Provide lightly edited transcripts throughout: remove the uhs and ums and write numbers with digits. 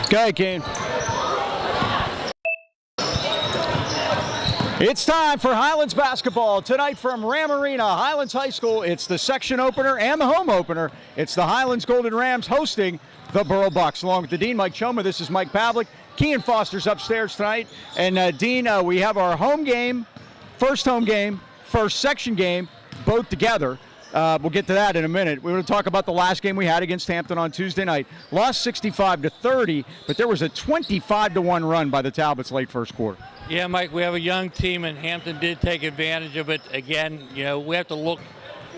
Go ahead, Kane. It's time for Highlands basketball tonight from Ram Arena, Highlands High School. It's the section opener and the home opener. It's the Highlands Golden Rams hosting the Burrell Bucks. Along with the Dean, Mike Choma, this is Mike Pavlik. Kean Foster's upstairs tonight. And Dean, we have our home game, first section game, both together. We'll get to that in a minute. We're going to talk about the last game we had against Hampton on Tuesday night. Lost 65-30, but there was a 25-1 run by the Talbots late first quarter. Yeah, Mike, we have a young team, and Hampton did take advantage of it. Again, we have to look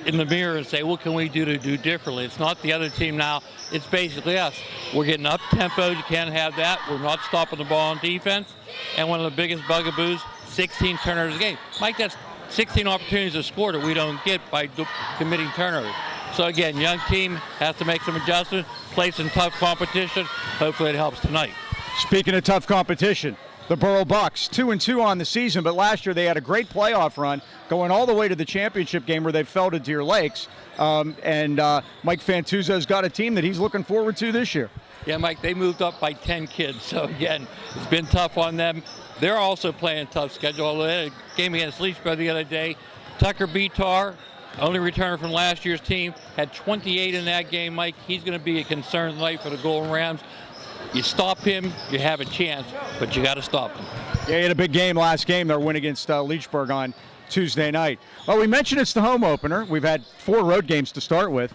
in the mirror and say, what can we do to do differently? It's not the other team now. It's basically us. We're getting up tempo. You can't have that. We're not stopping the ball on defense. And one of the biggest bugaboos, 16 turnovers a game. Mike, that's 16 opportunities to score that we don't get by committing turnovers. So again, young team has to make some adjustments, play some tough competition. Hopefully it helps tonight. Speaking of tough competition, the Burrell Bucks, 2-2 on the season, but last year they had a great playoff run, going all the way to the championship game where they fell to Deer Lakes. And Mike Fantuzzo's got a team that he's looking forward to this year. Yeah, Mike, they moved up by 10 kids. So again, it's been tough on them. They're also playing a tough schedule. They had a game against Leechburg the other day. Tucker Betar, only returner from last year's team, had 28 in that game, Mike. He's going to be a concern tonight for the Golden Rams. You stop him, you have a chance, but you got to stop him. Yeah, he had a big game last game, their win against Leechburg on Tuesday night. Well, we mentioned it's the home opener. We've had 4 road games to start with.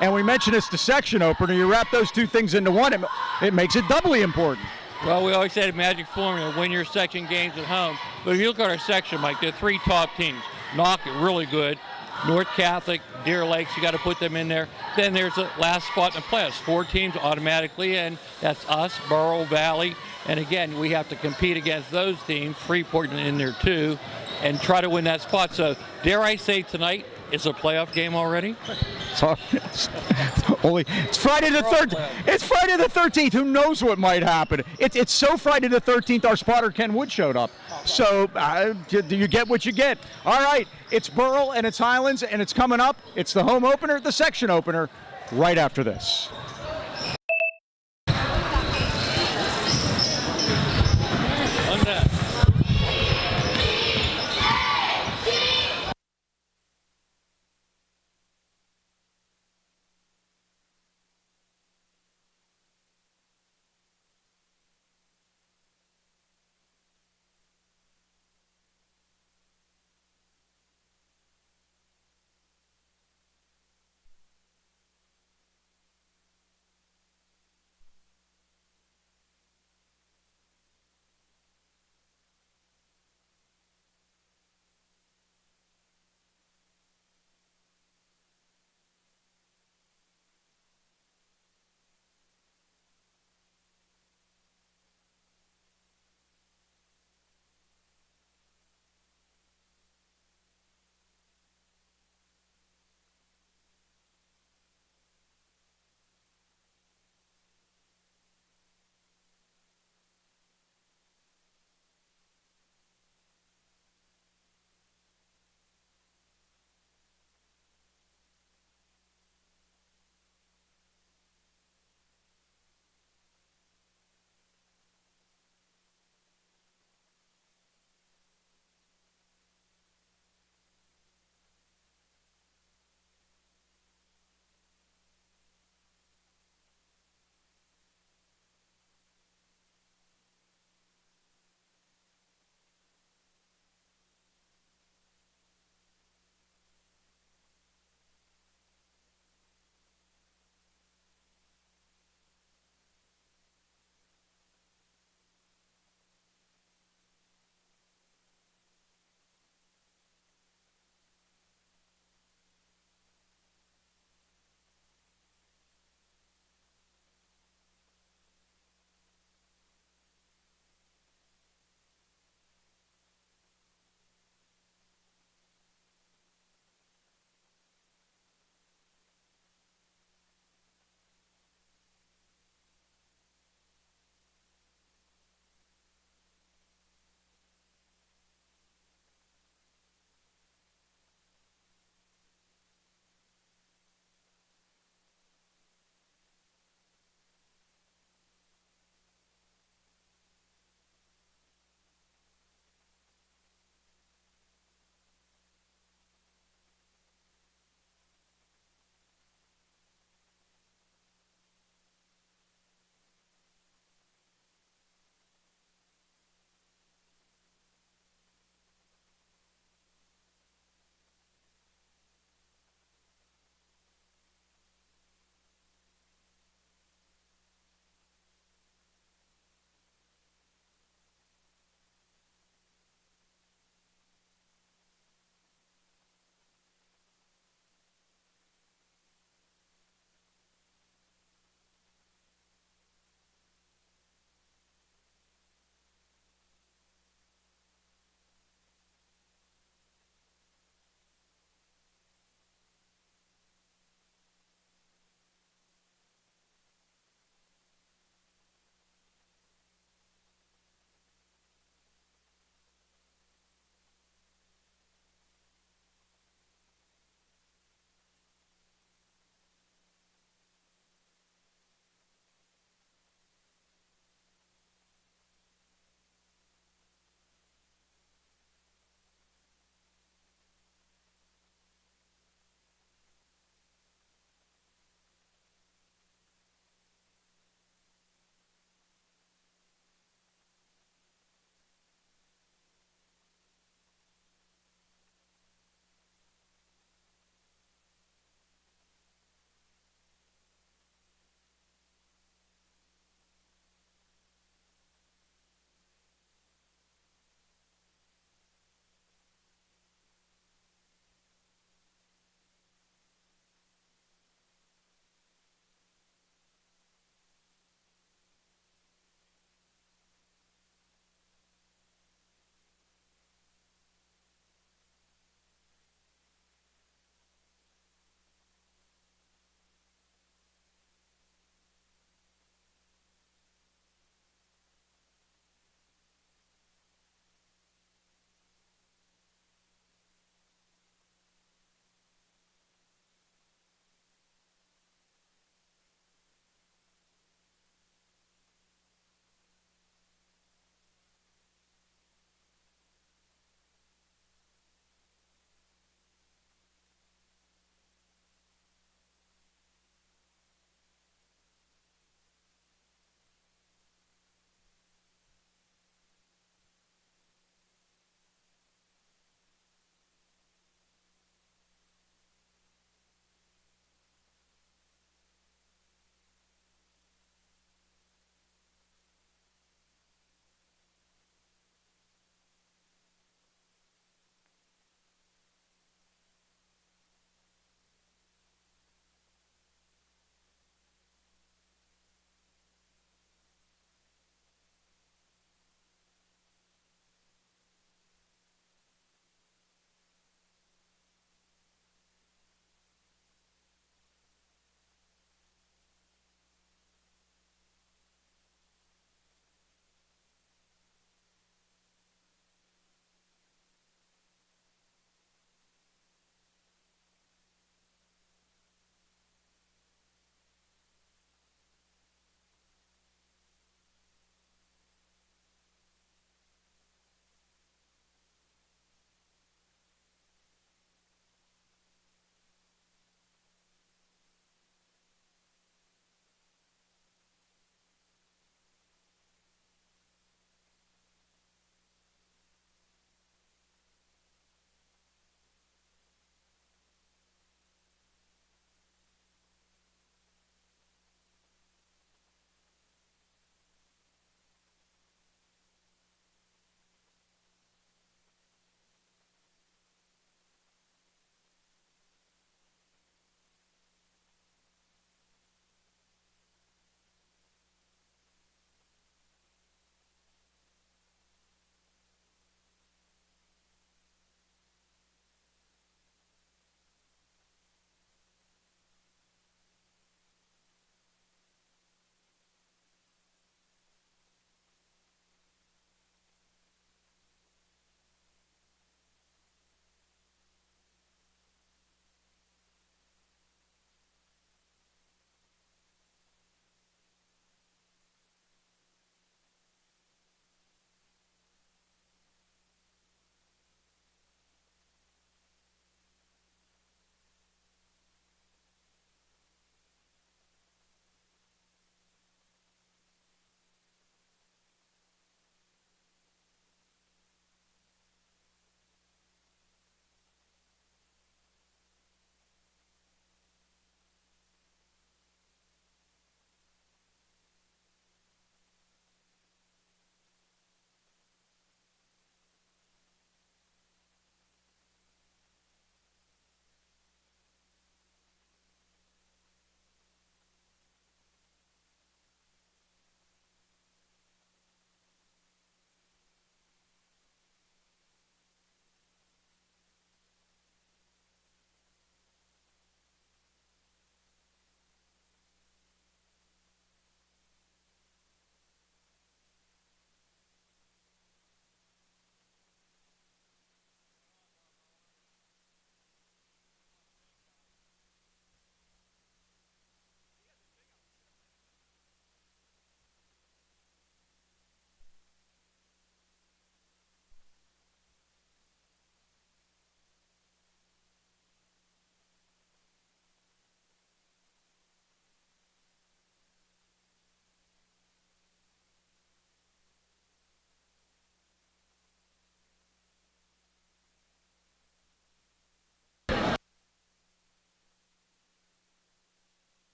And we mentioned it's the section opener. You wrap those two things into one, it makes it doubly important. Well, we always said magic formula, win your section games at home. But if you look at our section, Mike, there are 3 top teams. Knock, really good. North Catholic, Deer Lakes, you got to put them in there. Then there's the last spot in the playoffs. 4 teams automatically in. That's us, Burrell, Valley. And again, we have to compete against those teams, Freeport in there too, and try to win that spot. So dare I say tonight, it's a playoff game already? It's Friday the 13th. It's Friday the 13th. Who knows what might happen? It's so Friday the 13th. Our spotter Ken Wood showed up. So you get what you get. All right. It's Burrell and it's Highlands and it's coming up. It's the home opener, the section opener, right after this.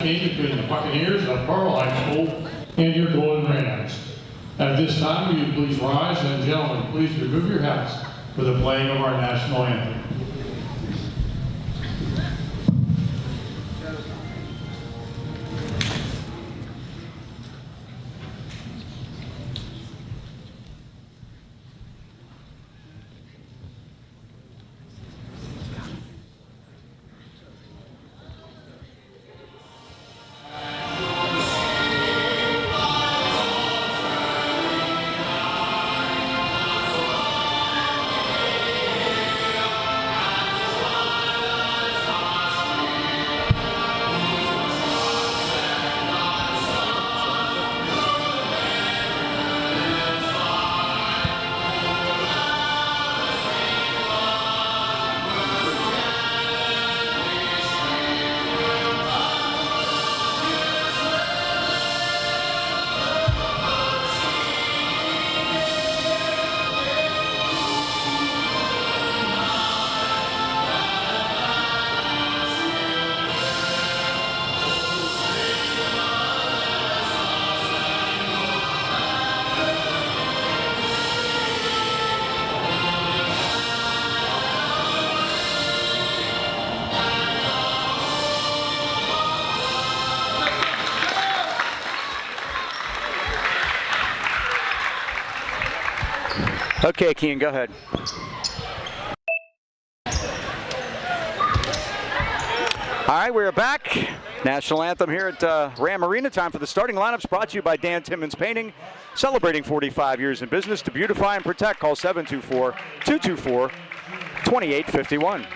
Game between the Buccaneers of Burrell High School and your Golden Rams. At this time, will you please rise, and gentlemen, please remove your hats for the playing of our national anthem. Okay, Kean, go ahead. All right, we're back. National anthem here at Ram Arena. Time for the starting lineups, brought to you by Dan Timmons Painting. Celebrating 45 years in business. To beautify and protect, call 724-224-2851.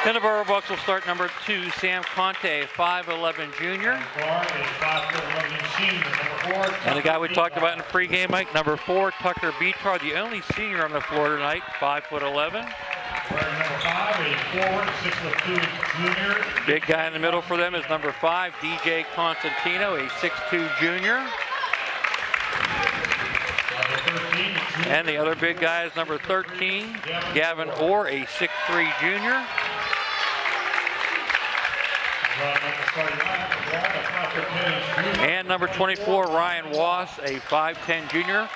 Then the Burrell Bucks will start number 2, Sam Conte, 5'11" junior. And the guy we talked about in the pregame, Mike, number 4, Tucker Beachar, the only senior on the floor tonight, 5'11". Number 5, a forward, 6'2" junior. Big guy in the middle for them is number 5, DJ Constantino, a 6'2" junior. And the other big guy is number 13, Gavin Orr, a 6'3" junior. And number 24, Ryan Wass, a 5'10" junior,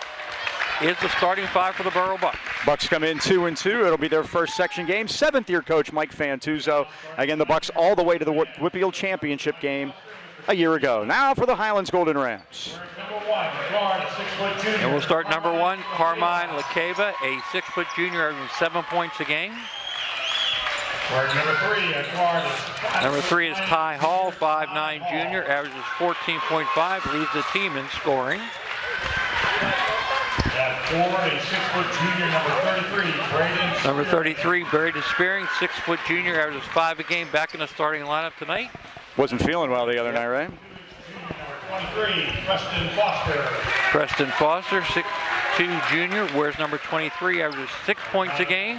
is the starting 5 for the Burrell Bucks. Bucks come in 2-2. It'll be their first section game. 7th-year coach Mike Fantuzzo. Again, the Bucks all the way to the Whitfield Championship game a year ago. Now for the Highlands Golden Rams. And we'll start number 1, Carmine Lakeva, a 6' junior, averaging 7 points a game. Number 3 is Ty Hall, 5'9" junior, averages 14.5, leads the team in scoring. At 4, a 6' junior, number 33, Braden. Number 33, Braden Spearing, 6' junior, averages 5 a game, back in the starting lineup tonight. Wasn't feeling well the other night, right? Number 23, Preston Foster. Preston Foster, 6'2" junior, wears number 23, averages 6 points a game.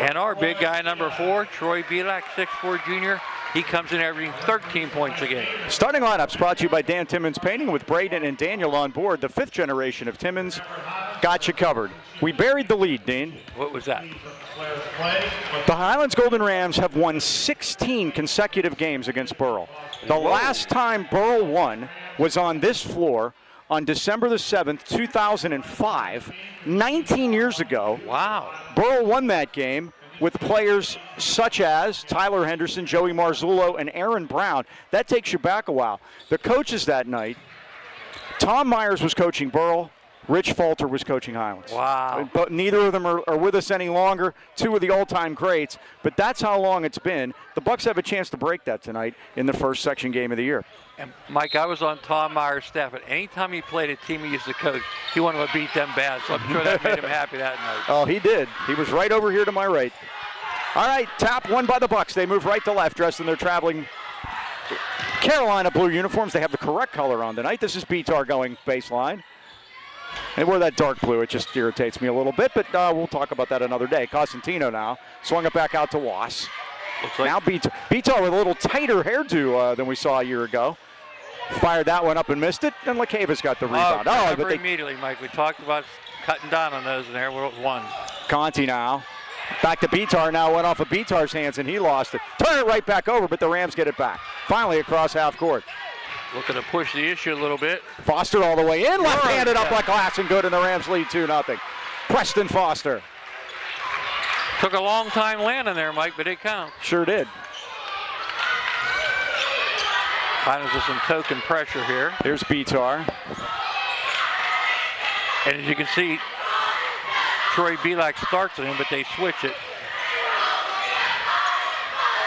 And our big guy, number 4, Troy Belak, 6'4" junior. He comes in averaging 13 points a game. Starting lineups brought to you by Dan Timmons Painting, with Braden and Daniel on board. The 5th generation of Timmons got you covered. We buried the lead, Dean. What was that? The Highlands Golden Rams have won 16 consecutive games against Burrell. The last time Burrell won was on this floor on December the 7th, 2005, 19 years ago. Wow. Burrell won that game with players such as Tyler Henderson, Joey Marzullo, and Aaron Brown. That takes you back a while. The coaches that night, Tom Myers was coaching Burrell, Rich Falter was coaching Highlands. Wow. But neither of them are with us any longer. 2 of the all-time greats, but that's how long it's been. The Bucks have a chance to break that tonight in the first section game of the year. And Mike, I was on Tom Myers' staff, and anytime he played a team he used to coach, he wanted to beat them bad, so I'm sure that made him happy that night. Oh, he did. He was right over here to my right. All right, tap won by the Bucks. They move right to left, dressed in their traveling Carolina blue uniforms. They have the correct color on tonight. This is Beatar going baseline. They wore that dark blue. It just irritates me a little bit, but we'll talk about that another day. Cosentino now swung it back out to Wass. Like now Beatar with a little tighter hairdo than we saw a year ago. Fired that one up and missed it, and LaCava's got the rebound. But immediately, Mike. We talked about cutting down on those, and there was one. Conti now Back to Bitar now, went off of Bitar's hands and he lost it. Turn it right back over, but the Rams get it back. Finally across half court. Looking to push the issue a little bit. Foster all the way in, left-handed up like glass and good, and the Rams lead 2-0. Preston Foster. Took a long time landing there, Mike, but it counts. Sure did. Highlands with some token pressure here. Here's Bitar. And as you can see, Troy Belak starts at him, but they switch it.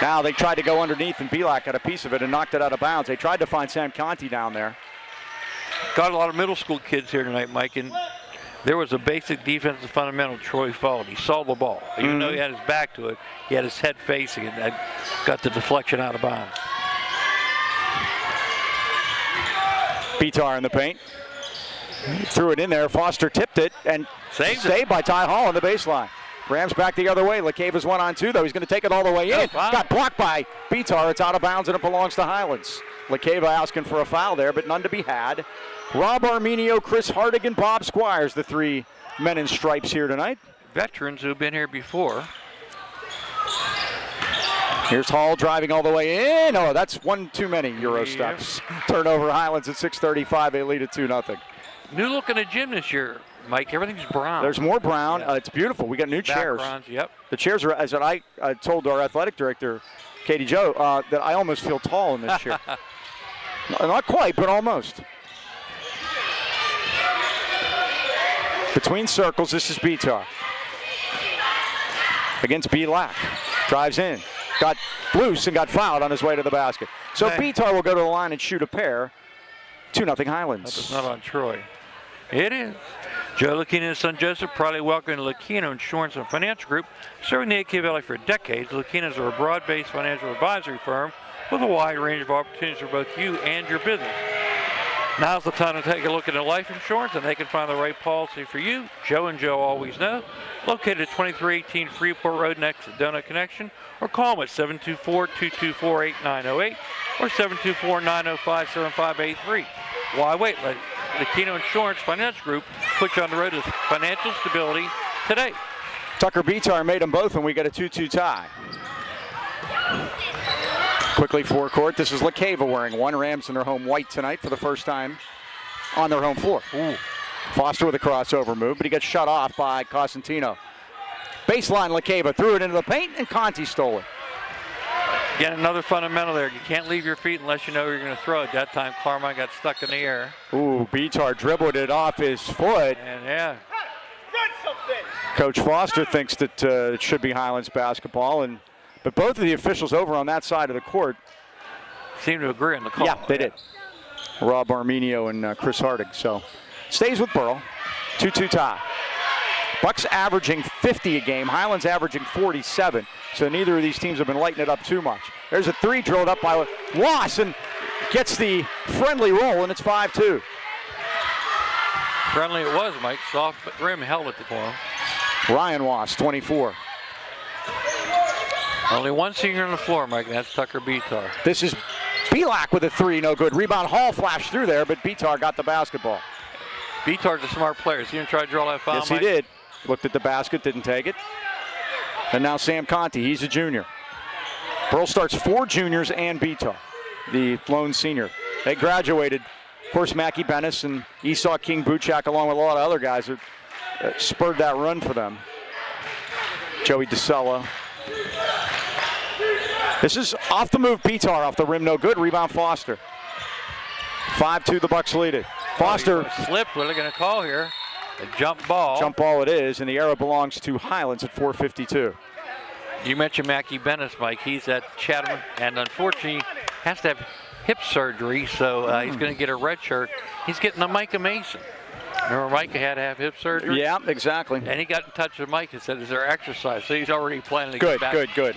Now they tried to go underneath, and Belak got a piece of it and knocked it out of bounds. They tried to find Sam Conti down there. Got a lot of middle school kids here tonight, Mike, and there was a basic defensive fundamental Troy followed. He saw the ball. Even though he had his back to it, he had his head facing it, and got the deflection out of bounds. Bitar in the paint. Threw it in there. Foster tipped it and saved by Ty Hall on the baseline. Rams back the other way. LeCave's 1-on-2, though. He's going to take it all the way in. Got blocked by Bitar. It's out of bounds, and it belongs to Highlands. LeCave asking for a foul there, but none to be had. Rob Arminio, Chris Hardigan, Bob Squires, the three men in stripes here tonight. Veterans who have been here before. Here's Hall driving all the way in. Oh, that's one too many Euro steps. Turnover Highlands at 6:35. They lead at 2-0. New look in the gym this year, Mike. Everything's brown. There's more brown. It's beautiful. We got new chairs. Yep. The chairs are, as I told our athletic director, Katie Joe, that I almost feel tall in this chair. Not quite, but almost. Between circles, this is Bitar. Against Belak. Drives in. Got loose and got fouled on his way to the basket. So Bitar will go to the line and shoot a pair. 2-0 Highlands. It's not on Troy. It is. Joe Lucchino and son Joseph proudly welcoming Lucchino Insurance and Financial Group. Serving the AK Valley for decades, Lucchinos are a broad-based financial advisory firm with a wide range of opportunities for both you and your business. Now's the time to take a look at life insurance, and they can find the right policy for you. Joe and Joe always know. Located at 2318 Freeport Road next to Donut Connection, or call them at 724-224-8908 or 724-905-7583. Why wait? Let Lucchino Insurance Financial Group put you on the road to financial stability today. Tucker Bitar made them both, and we get a 2-2 tie. Quickly forecourt. This is LeCava wearing one. Rams in their home white tonight for the first time on their home floor. Ooh. Foster with a crossover move, but he gets shut off by Cosentino. Baseline LeCava threw it into the paint, and Conti stole it. Again, another fundamental there. You can't leave your feet unless you know you're going to throw it. That time, Carmine got stuck in the air. Ooh, Bitar dribbled it off his foot. And yeah. Coach Foster thinks that it should be Highlands basketball, but both of the officials over on that side of the court seem to agree on the call. Yeah, they did. Rob Arminio and Chris Hardig. So stays with Burrell. 2-2 tie. Bucks averaging 50 a game. Highlands averaging 47. So neither of these teams have been lighting it up too much. There's a three drilled up by Wass and gets the friendly roll, and it's 5-2. Friendly it was, Mike. Soft but rim held it for him. Ryan Wass, 24. Only one senior on the floor, Mike, and that's Tucker Bitar. This is Belak with a three, no good. Rebound, Hall flashed through there, but Bitar got the basketball. Bitar's a smart player. See him try to draw that foul, Yes, Mike? he did. Looked at the basket, didn't take it. And now Sam Conti, he's a junior. Burrell starts 4 juniors and Bitar, the lone senior. They graduated. Of course, Mackie Bennis and Esau King Buchak, along with a lot of other guys, that spurred that run for them. Joey DeSella. This is off the move, Bitar off the rim, no good. Rebound, Foster. 5-2, the Bucks lead it. Foster slipped. What are they going to call here? A jump ball. Jump ball it is, and the arrow belongs to Highlands at 4:52. You mentioned Mackie Bennis, Mike. He's at Chatham, and unfortunately has to have hip surgery, so he's going to get a red shirt. He's getting a Micah Mason. Remember Micah had to have hip surgery? Yeah, exactly. And he got in touch with Mike and said, is there exercise? So he's already planning to get back. Good.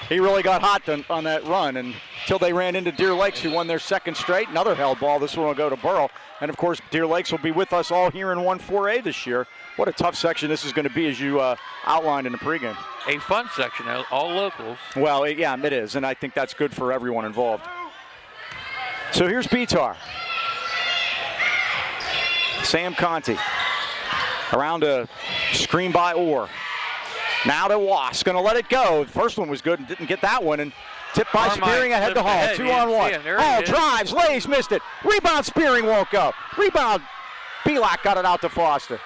He really got hot on that run until they ran into Deer Lakes, who won their second straight. Another held ball. This one will go to Burrell. And, of course, Deer Lakes will be with us all here in 1-4A this year. What a tough section this is going to be, as you outlined in the pregame. A fun section, all locals. Well, yeah, it is, and I think that's good for everyone involved. So here's Bitar. Sam Conti around a screen by Orr. Now to Wass, going to let it go. The first one was good and didn't get that one, and tipped by Carmine Spearing ahead to Hall. ahead. 2-on-1. Hall drives, lays, missed it. Rebound, Spearing won't go. Rebound, Belak got it out to Foster.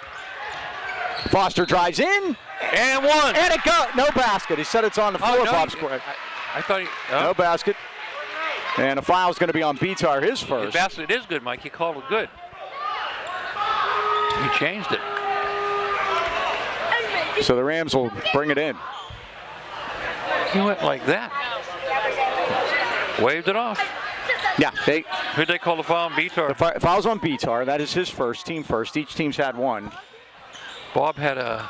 Foster drives in. And one. And it go. No basket. He said it's on the floor, no, Bob Square. I thought he. Oh. No basket. And a foul's going to be on Bitar, his first. The basket is good, Mike. He called it good. He changed it. So the Rams will bring it in. He went like that. Waved it off. Yeah. Who'd they call the foul on Bitar? The foul's on Bitar. That is his first, team first. Each team's had one. Bob had a.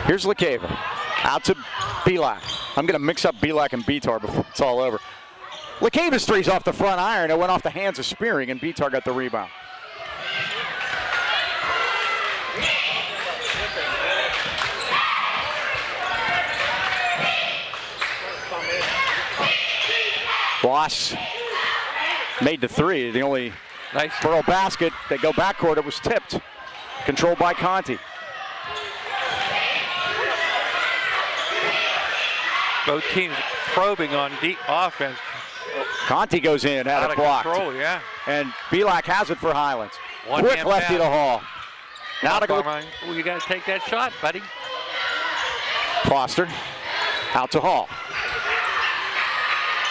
Here's LeCava. Out to Belak. I'm going to mix up Belak and Bitar before it's all over. LeCava's three's off the front iron. It went off the hands of Spearing, and Bitar got the rebound. Wass made the three. The only Nice. Burrell basket. They go backcourt. It was tipped. Controlled by Conti. Both teams probing on deep offense. Conti goes in, had Out it of blocked. control, yeah. And Belak has it for Highlands. One Quick hand lefty pass. to Hall. Now to go. Well, you got to take that shot, buddy. Foster. Out to Hall.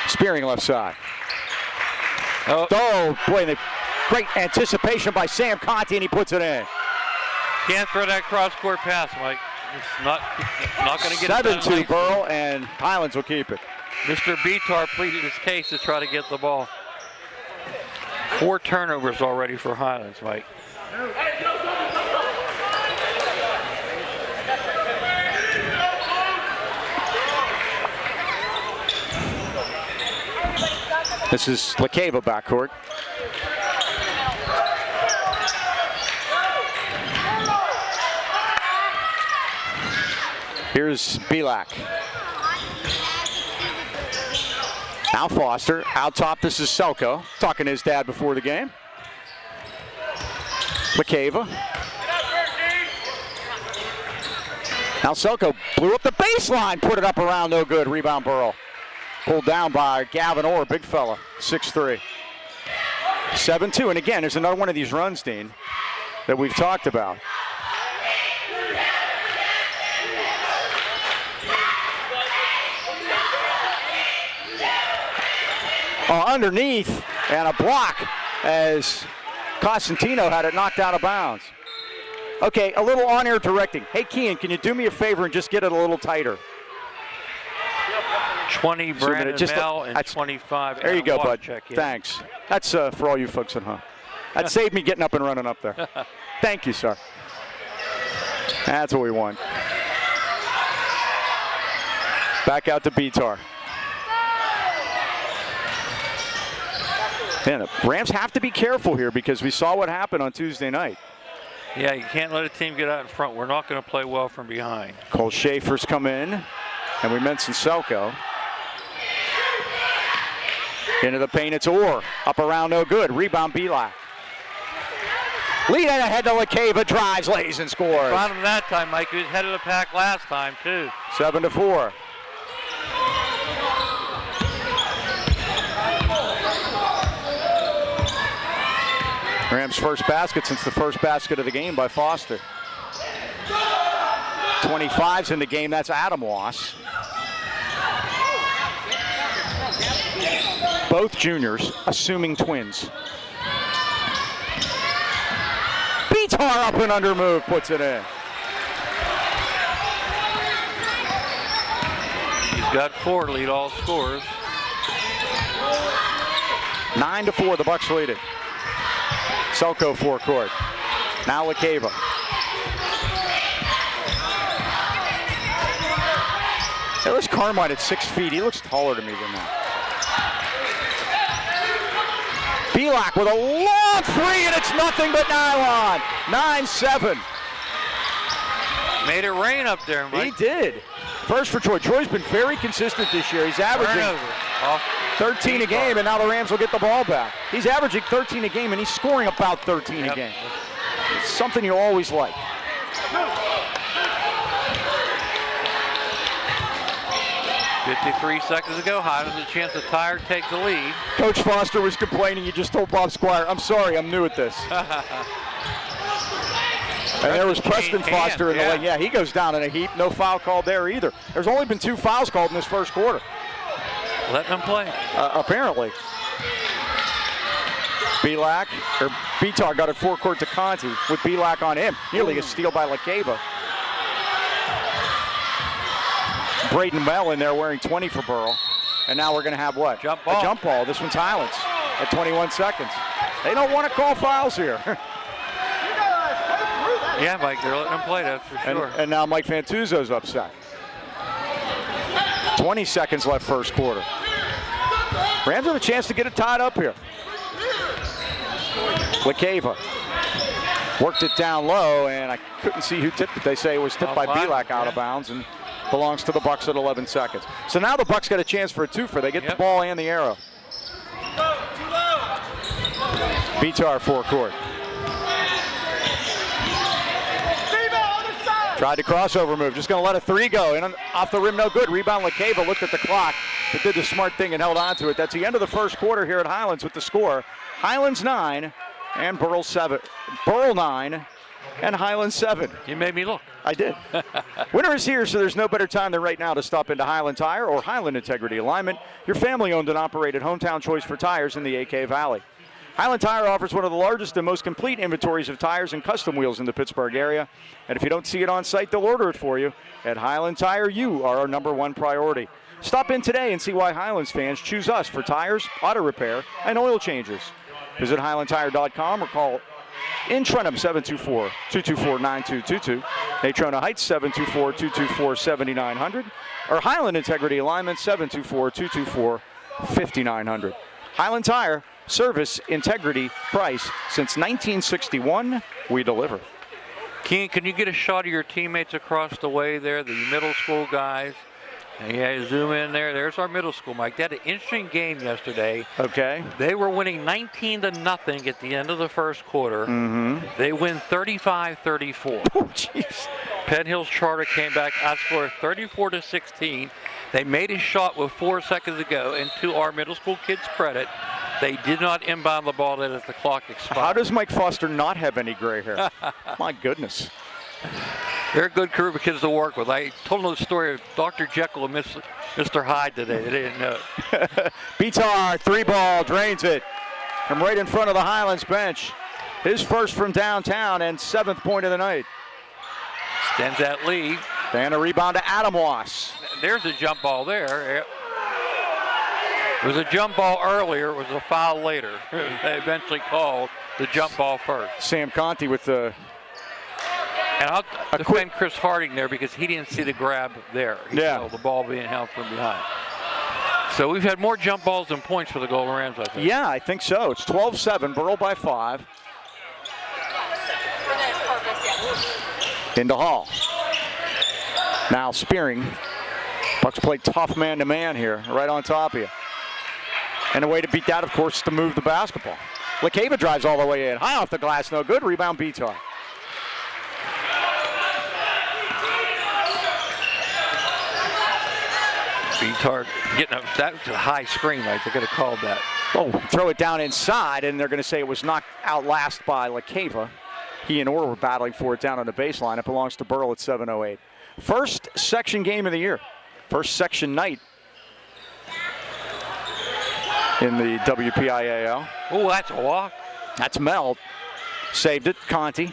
Spearing left side. Oh, boy, the great anticipation by Sam Conti, and he puts it in. Can't throw that cross-court pass, Mike. It's not going to get it done. 7-2 Burrell, and Highlands will keep it. Mr. Bitar pleaded his case to try to get the ball. 4 turnovers already for Highlands, Mike. This is LeCava backcourt. Here's Belak. Now Foster. Out top, this is Selko. Talking to his dad before the game. LeCava. Now Selko blew up the baseline. Put it up around, no good. Rebound Burrell. Pulled down by Gavin Orr, big fella, 6'3". 7-2, and again, there's another one of these runs, Dean, that we've talked about. Underneath, and a block as Costantino had it knocked out of bounds. Okay, a little on-air directing. Hey, Kean, can you do me a favor and just get it a little tighter? 20 Brandon Mel and 25. There you go, bud. Check, yeah. Thanks. That's for all you folks at home. That saved me getting up and running up there. Thank you, sir. That's what we want. Back out to Bitar. Man, the Rams have to be careful here because we saw what happened on Tuesday night. Yeah, you can't let a team get out in front. We're not going to play well from behind. Cole Schaefer's come in, and we mentioned Selko. Into the paint, it's Orr. Up around, no good. Rebound, Belak. Lead it ahead to LeCava, drives, lays, and scores. Found him that time, Mike. He was head of the pack last time, too. 7-4. Rams' first basket since the first basket of the game by Foster. 25's in the game, that's Adam Wass. Both juniors, assuming twins. Bitar up and under move, puts it in. He's got 4, lead all scorers. 9-4, the Bucks lead it. Selko forecourt. Now LeCava. There's Carmine at 6 feet. He looks taller to me than that. Belak with a long three, and it's nothing but nylon. 9-7. Made it rain up there, Mike. He did. First for Troy. Troy's been very consistent this year. He's averaging 13 a game, and now the Rams will get the ball back. He's averaging 13 a game, and he's scoring about 13 a game. It's something you always like. 53 seconds ago, Highlands a chance to tie or take the lead. Coach Foster was complaining. You just told Bob Squire, I'm sorry, I'm new at this. And there was Preston Foster in the lane. Yeah, he goes down in a heap. No foul called there either. There's only been 2 fouls called in this first quarter. Letting them play. Apparently. Bitar got it forecourt to Conti with Belak on him. Nearly a steal by LaCava. Braden Bell in there wearing 20 for Burrell. And now we're going to have what? Jump ball. A jump ball. This one's Highlands at 21 seconds. They don't want to call fouls here. Yeah, Mike, they're letting them play, that's for sure. And now Mike Fantuzzo's upset. 20 seconds left first quarter. Rams have a chance to get it tied up here. LaCava worked it down low, and I couldn't see who tipped it. They say it was tipped by Belak out of bounds and belongs to the Bucks at 11 seconds. So now the Bucks got a chance for a twofer. They get the ball and the arrow. Bitar forecourt. Tried to crossover move, just going to let a 3 go, and off the rim, no good. Rebound, LaCava looked at the clock, but did the smart thing and held on to it. That's the end of the first quarter here at Highlands with the score. Highlands 9 and Burrell 7. Burrell 9 and Highlands 7. You made me look. I did. Winter is here, so there's no better time than right now to stop into Highland Tire or Highland Integrity Alignment, your family-owned and operated hometown choice for tires in the AK Valley. Highland Tire offers one of the largest and most complete inventories of tires and custom wheels in the Pittsburgh area. And if you don't see it on site, they'll order it for you. At Highland Tire, you are our #1 priority. Stop in today and see why Highlands fans choose us for tires, auto repair, and oil changes. Visit HighlandTire.com or call in Trentham 724-224-9222, Natrona Heights 724-224-7900, or Highland Integrity Alignment 724-224-5900. Highland Tire. Service, integrity, price. Since 1961, we deliver. Keen, can you get a shot of your teammates across the way there, the middle school guys? Yeah, zoom in there. There's our middle school, Mike. They had an interesting game yesterday. Okay. They were winning 19-0 at the end of the first quarter. Mm-hmm. They win 35-34. Oh, jeez. Penn Hills Charter came back, outscored 34-16. They made a shot with 4 seconds to go, and to our middle school kids' credit, they did not inbound the ball as the clock expired. How does Mike Foster not have any gray hair? My goodness. They're a good crew of kids to work with. I told them the story of Dr. Jekyll and Mr. Hyde today. They didn't know it. Bitar, 3-ball, drains it from right in front of the Highlands bench. His first from downtown and 7th point of the night. Extends that lead. And a rebound to Adamwas. There's a jump ball there. It was a jump ball earlier. It was a foul later. They eventually called the jump ball first. Sam Conti with the... And I'll defend Chris Harding there because he didn't see the grab there. He saw the ball being held from behind. So we've had more jump balls than points for the Golden Rams, I think. Yeah, I think so. It's 12-7, Burrell by 5. Into Hall. Now Spearing. Bucks play tough man-to-man here, right on top of you. And a way to beat that, of course, is to move the basketball. LaCava drives all the way in. High off the glass, no good. Rebound, Bitar. Bitar getting that was a high screen, right? They're going to call that. Oh, throw it down inside, and they're going to say it was knocked out last by LaCava. He and Orr were battling for it down on the baseline. It belongs to Burrell at 7:08. First section game of the year. First section night in the WPIAL. Oh, that's a walk. That's Mel. Saved it. Conti.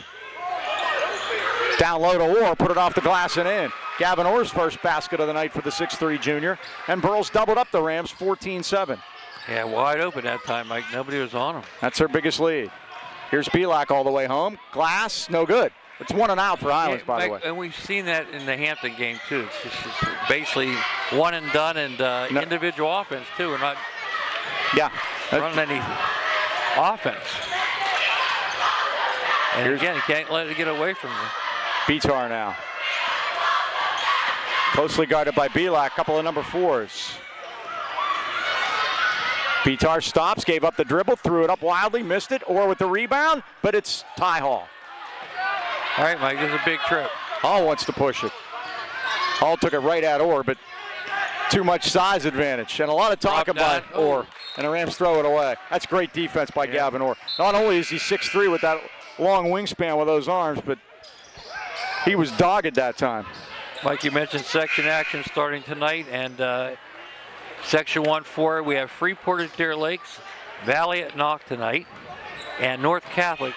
Down low to Orr. Put it off the glass and in. Gavin Orr's first basket of the night for the 6'3 junior. And Burrell's doubled up the Rams 14-7. Yeah, wide open that time, Mike. Nobody was on him. That's their biggest lead. Here's Belak all the way home. Glass, no good. It's 1 and out for Highlands, by the way. And we've seen that in the Hampton game, too. It's just basically one and done and individual offense, too. We're not running any offense. And again, you can't let it get away from you. Bitar now. Closely guarded by Belak, couple of number 4s. Bitar stops, gave up the dribble, threw it up wildly, missed it. Orr with the rebound, but it's Ty Hall. All right, Mike, this is a big trip. Hall wants to push it. Hall took it right at Orr, but too much size advantage. And a lot of talk about Orr. And the Rams throw it away. That's great defense by Gavin Orr. Not only is he 6'3" with that long wingspan with those arms, but he was dogged that time. Mike, you mentioned section action starting tonight, and Section 1-4, we have Freeport at Deer Lakes, Valley at Knock tonight, and North Catholic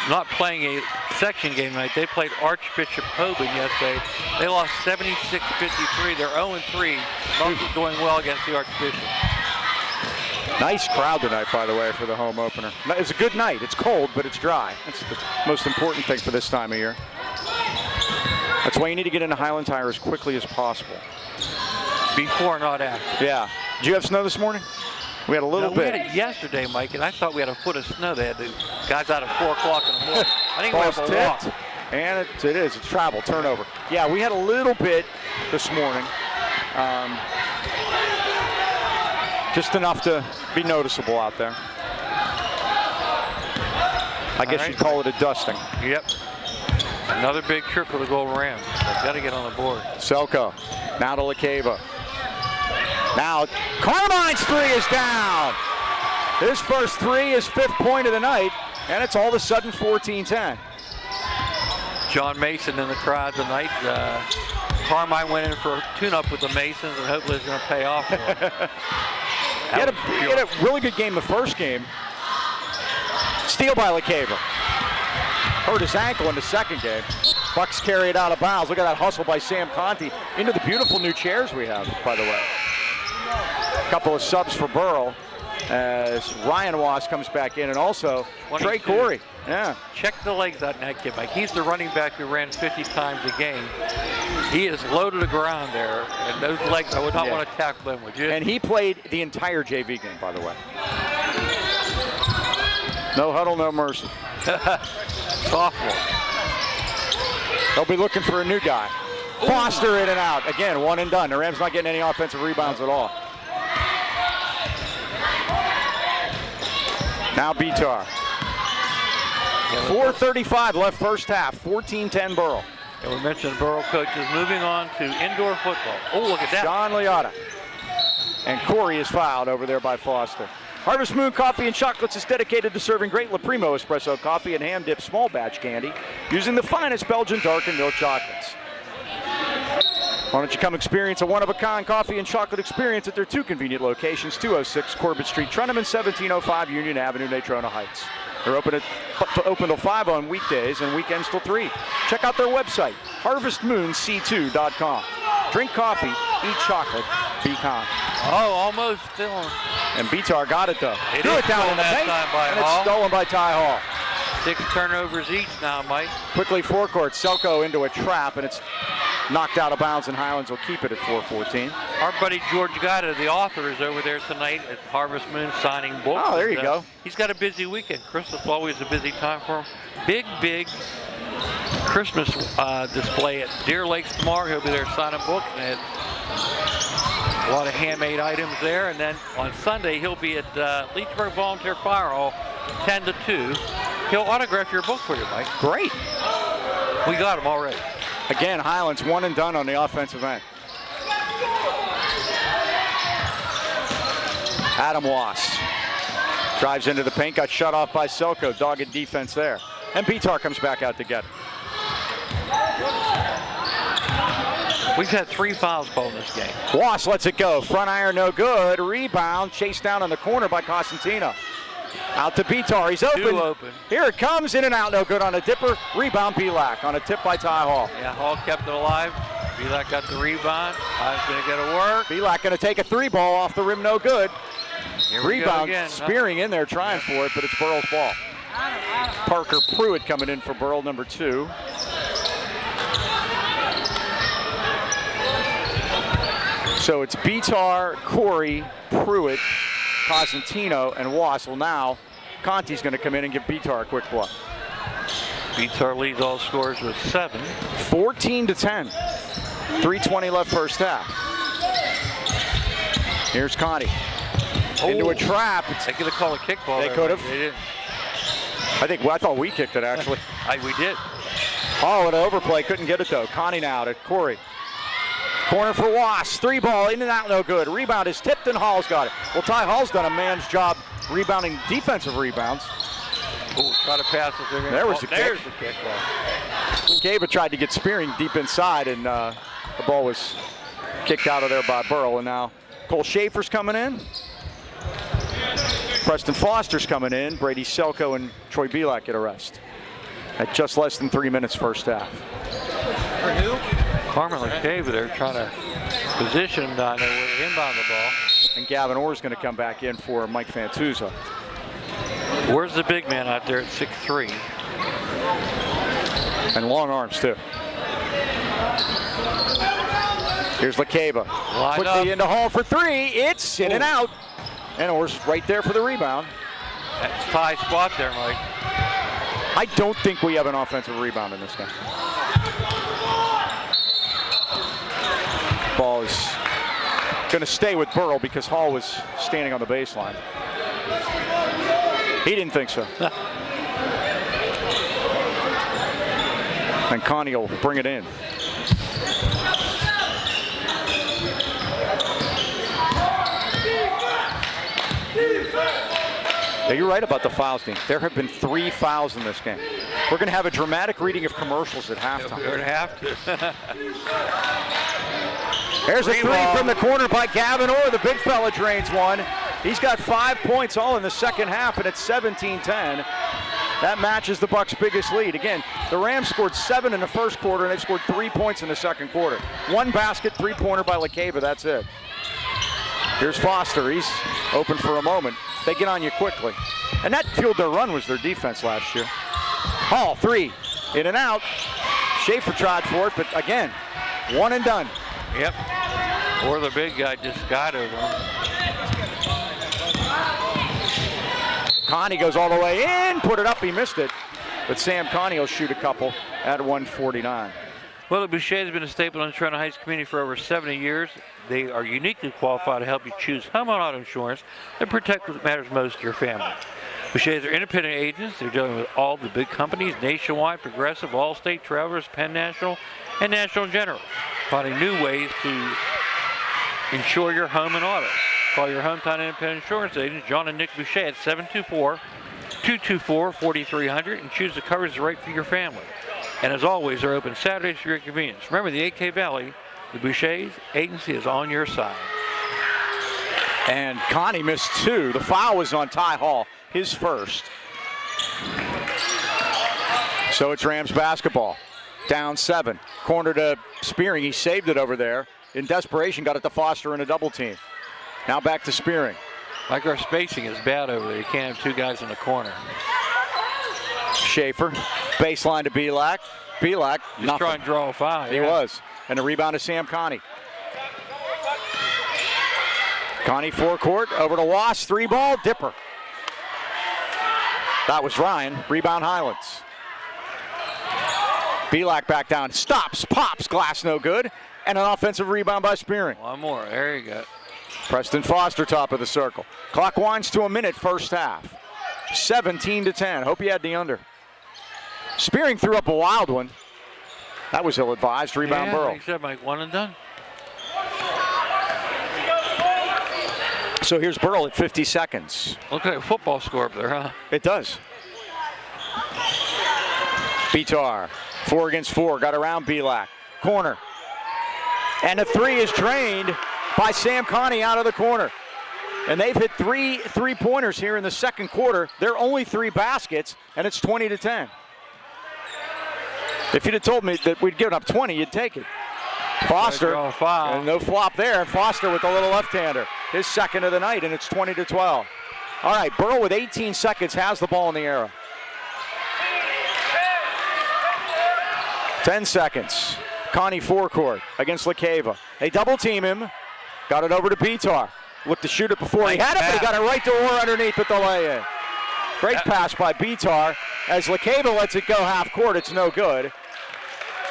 not playing a section game tonight. They played Archbishop Hoban yesterday. They lost 76-53. They're 0-3, not doing well against the Archbishop. Nice crowd tonight, by the way, for the home opener. It's a good night. It's cold, but it's dry. That's the most important thing for this time of year. That's why you need to get into Highland Tire as quickly as possible. Before, not after. Yeah. Did you have snow this morning? We had a little bit. We had it yesterday, Mike, and I thought we had a foot of snow. They had the guys out at 4 o'clock in the morning. I think we have a walk. And it is. It's travel, turnover. Yeah, we had a little bit this morning. Just enough to be noticeable out there. I guess you'd call it a dusting. Yep. Another big trip for the Golden Rams. They've got to get on the board. Selko. Now to LaCava. Now Carmine's 3 is down. His first 3 is 5th point of the night, and it's all of a sudden 14-10. John Mason in the crowd tonight. Carmine went in for a tune-up with the Masons, and hopefully it's going to pay off for him. He had a really good game the first game. Steal by LaCava. Hurt his ankle in the second game. Bucks carry it out of bounds. Look at that hustle by Sam Conti into the beautiful new chairs we have, by the way. A couple of subs for Burrell as Ryan Wass comes back in, and also 22. Trey Corey. Yeah. Check the legs out in that kid, Mike. He's the running back who ran 50 times a game. He is low to the ground there, and those legs, I would not want to tackle them, would you? And he played the entire JV game, by the way. No huddle, no mercy. Sophomore. They'll be looking for a new guy. Foster in and out. Again, one and done. The Rams not getting any offensive rebounds at all. Now Bitar. 4:35 left first half. 14-10 Burrell. And we mentioned Burrell coaches moving on to indoor football. Oh, look at that. Sean Liotta. And Corey is fouled over there by Foster. Harvest Moon Coffee and Chocolates is dedicated to serving great La Primo espresso coffee and hand-dipped small batch candy using the finest Belgian dark and milk chocolates. Why don't you come experience a one-of-a-kind coffee and chocolate experience at their 2 convenient locations, 206 Corbett Street, Trenham, and 1705 Union Avenue, Natrona Heights. They're open till 5 on weekdays and weekends till 3. Check out their website, harvestmoonc2.com. Drink coffee, eat chocolate, be kind. Oh, almost still. And Bitar got it though. Threw it down in the paint, and it's stolen by Ty Hall. 6 turnovers each now, Mike. Quickly forecourt, Selko into a trap, and it's knocked out of bounds, and Highlands will keep it at 4:14. Our buddy George Gatta, the author, is over there tonight at Harvest Moon signing books. Oh, there you go. He's got a busy weekend. Christmas is always a busy time for him. Big Christmas display at Deer Lakes tomorrow. He'll be there signing books, and a lot of handmade items there. And then on Sunday, he'll be at Leechburg Volunteer Fire Hall, 10 to 2. He'll autograph your book for you, Mike. Great. We got him already. Again, Highlands one and done on the offensive end. Adam Wass drives into the paint, got shut off by Selko. Dogged defense there. And Bitar comes back out to get it. We've had 3 fouls called in this game. Wass lets it go. Front iron, no good. Rebound, chased down on the corner by Cosentino. Out to Bitar. He's open. 2 open. Here it comes. In and out, no good on a dipper. Rebound, Belak on a tip by Ty Hall. Yeah, Hall kept it alive. Belak got the rebound. Ty's going to get a work. Belak going to take a 3-ball off the rim, no good. Here we Rebound, go again. spearing in there, trying for it, but it's Burrell's ball. Parker Pruitt coming in for Burrell, number 2. So it's Bitar, Corey, Pruitt, Cosentino, and Wass. Well, now Conti's going to come in and give Bitar a quick block. Bitar leads all scores with 7. 14-10. 3:20 left first half. Here's Conti. Into a trap. They could have called a kickball. They could have. They didn't. I thought we kicked it, actually. We did. Oh, an overplay. Couldn't get it, though. Conti now to Corey. Corner for Was. 3-ball in and out, no good. Rebound is tipped and Hall's got it. Well, Ty Hall's done a man's job rebounding defensive rebounds. Ooh, try to pass it. There was the kick. There's the kick. Gava tried to get Spearing deep inside, and the ball was kicked out of there by Burrell. And now Cole Schaefer's coming in. Preston Foster's coming in. Brady Selko and Troy Belak get a rest at just less than 3 minutes first half. For who? Carmen LeCave, they're trying to position him down there with him on the ball. And Gavin Orr's going to come back in for Mike Fantuzza. Where's the big man out there at 6'3"? And long arms, too. Here's LeCava. Quickly into Hall for 3. It's in and out. And Orr's right there for the rebound. That's Ty's spot there, Mike. I don't think we have an offensive rebound in this game. Ball is going to stay with Burrell because Hall was standing on the baseline. He didn't think so. And Connie will bring it in. Yeah, you're right about the fouls, Dean. There have been 3 fouls in this game. We're going to have a dramatic reading of commercials at halftime. We're going to have to. There's a 3 from the corner by Gavin Orr. The big fella drains one. He's got 5 points all in the second half, and it's 17-10. That matches the Bucks' biggest lead. Again, the Rams scored 7 in the first quarter, and they've scored 3 points in the second quarter. 1 basket, 3-pointer by LeCava. That's it. Here's Foster. He's open for a moment. They get on you quickly. And that fueled their run was their defense last year. Hall, 3. In and out. Schaefer tried for it, but again, 1 and done. Yep. Or the big guy just got over him. Connie goes all the way in, put it up, he missed it. But Sam Connie will shoot a couple at 149. Well, the Boucher has been a staple in the Toronto Heights community for over 70 years. They are uniquely qualified to help you choose home and auto insurance and protect what matters most to your family. Boucher's are independent agents. They're dealing with all the big companies, Nationwide, Progressive, Allstate, Travelers, Penn National, and National General, finding new ways to insure your home and auto. Call your hometown independent insurance agent, John and Nick Boucher, at 724-224-4300 and choose the coverage that's right for your family. And as always, they're open Saturdays for your convenience. Remember, the AK Valley, the Boucher's agency is on your side. And Connie missed 2. The foul was on Ty Hall, his first. So it's Rams basketball. Down 7. Corner to Spearing. He saved it over there. In desperation, got it to Foster in a double team. Now back to Spearing. Like our spacing is bad over there. You can't have 2 guys in the corner. Schaefer. Baseline to Belak. Belak, He's trying to draw a foul. He was. And a rebound to Sam Connie. Connie forecourt, over to Was, 3-ball, dipper. That was Ryan, rebound Highlands. Belak back down, stops, pops, glass no good, and an offensive rebound by Spearing. One more, there you go. Preston Foster, top of the circle. Clock winds to a minute, first half. 17-10, hope you had the under. Spearing threw up a wild one. That was ill-advised, rebound Burrell. Like I said, Mike, 1 and done. So here's Burrell at 50 seconds. Looks like a football score up there, huh? It does. Bitar, 4 against 4, got around Belak. Corner. And a 3 is drained by Sam Connie out of the corner. And they've hit 3 3-pointers here in the second quarter. They're only 3 baskets, and it's 20-10. If you'd have told me that we'd given up 20, you'd take it. Foster, and no flop there. Foster with a little left-hander. His second of the night, and it's 20-12. All right, Burrell with 18 seconds has the ball in the arrow. 10 seconds. Connie forecourt against LeCava. They double team him. Got it over to Bitar. Looked to shoot it before he had it, but he got it right to Orr underneath with the lay-in. Great pass by Bitar. As LeCava lets it go half court, it's no good.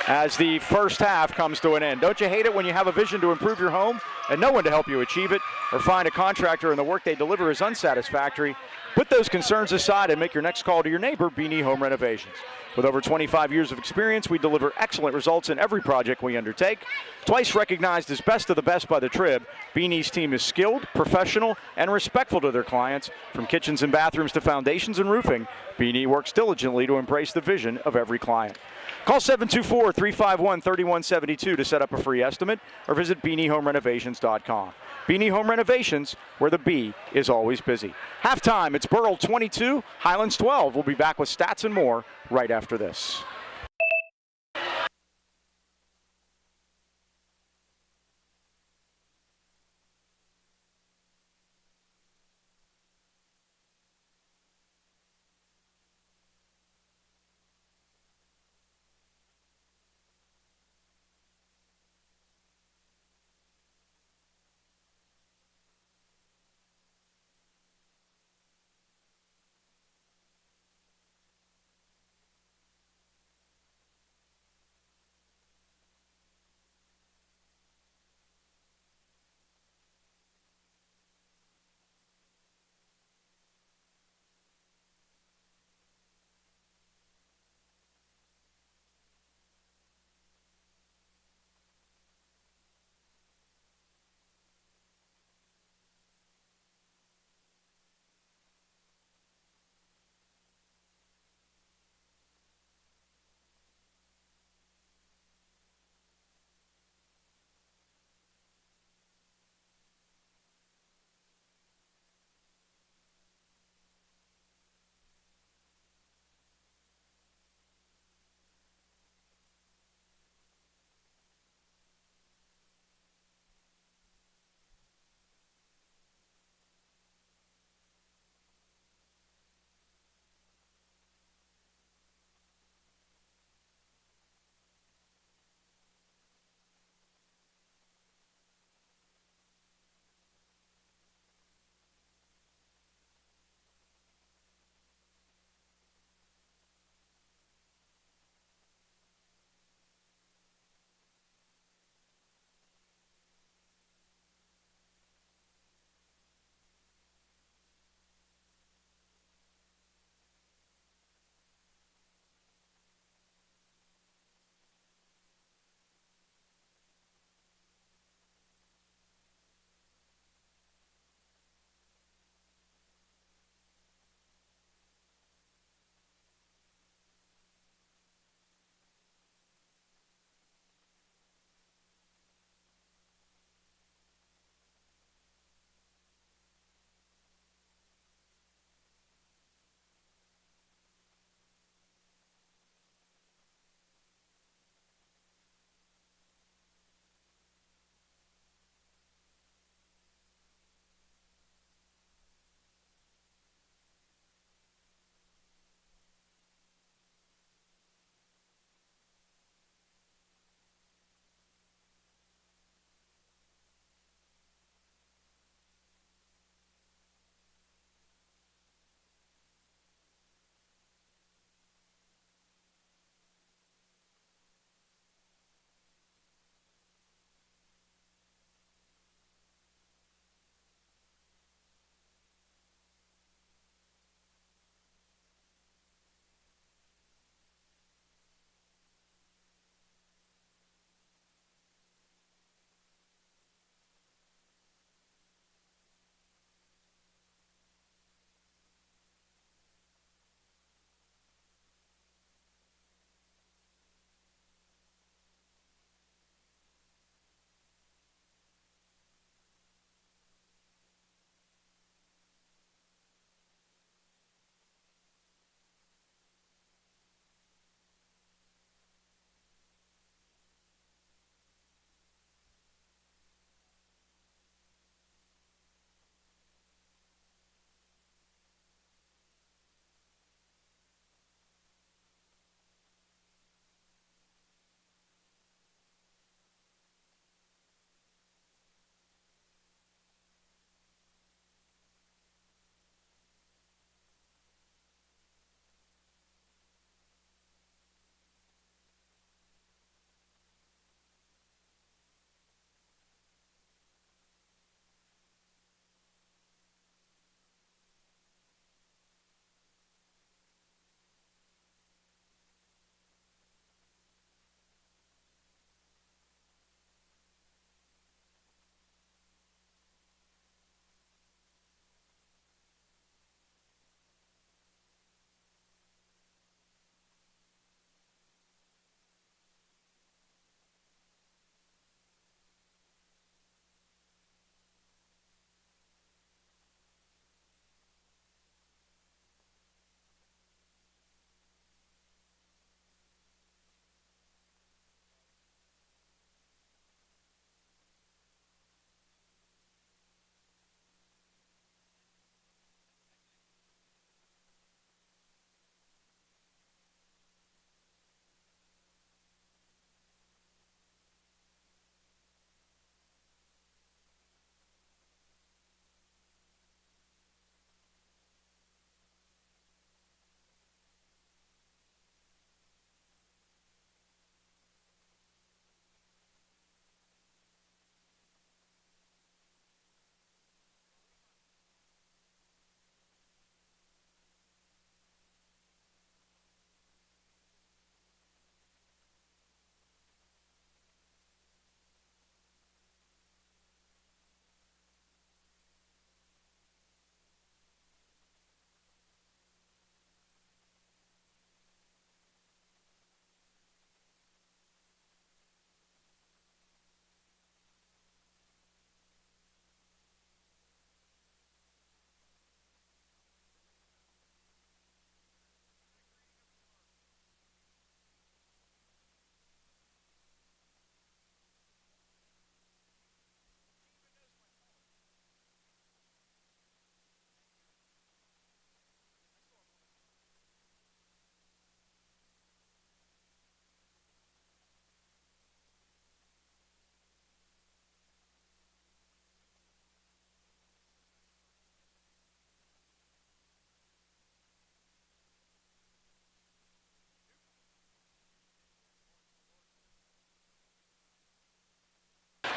as the first half comes to an end. Don't you hate it when you have a vision to improve your home and no one to help you achieve it, or find a contractor and the work they deliver is unsatisfactory? Put those concerns aside and make your next call to your neighbor, Beanie Home Renovations. With over 25 years of experience, we deliver excellent results in every project we undertake. Twice recognized as best of the best by the Trib, Beanie's team is skilled, professional, and respectful to their clients. From kitchens and bathrooms to foundations and roofing, Beanie works diligently to embrace the vision of every client. Call 724-351-3172 to set up a free estimate, or visit BeanieHomeRenovations.com. Beanie Home Renovations, where the bee is always busy. Halftime, it's Burrell 22, Highlands 12. We'll be back with stats and more right after this.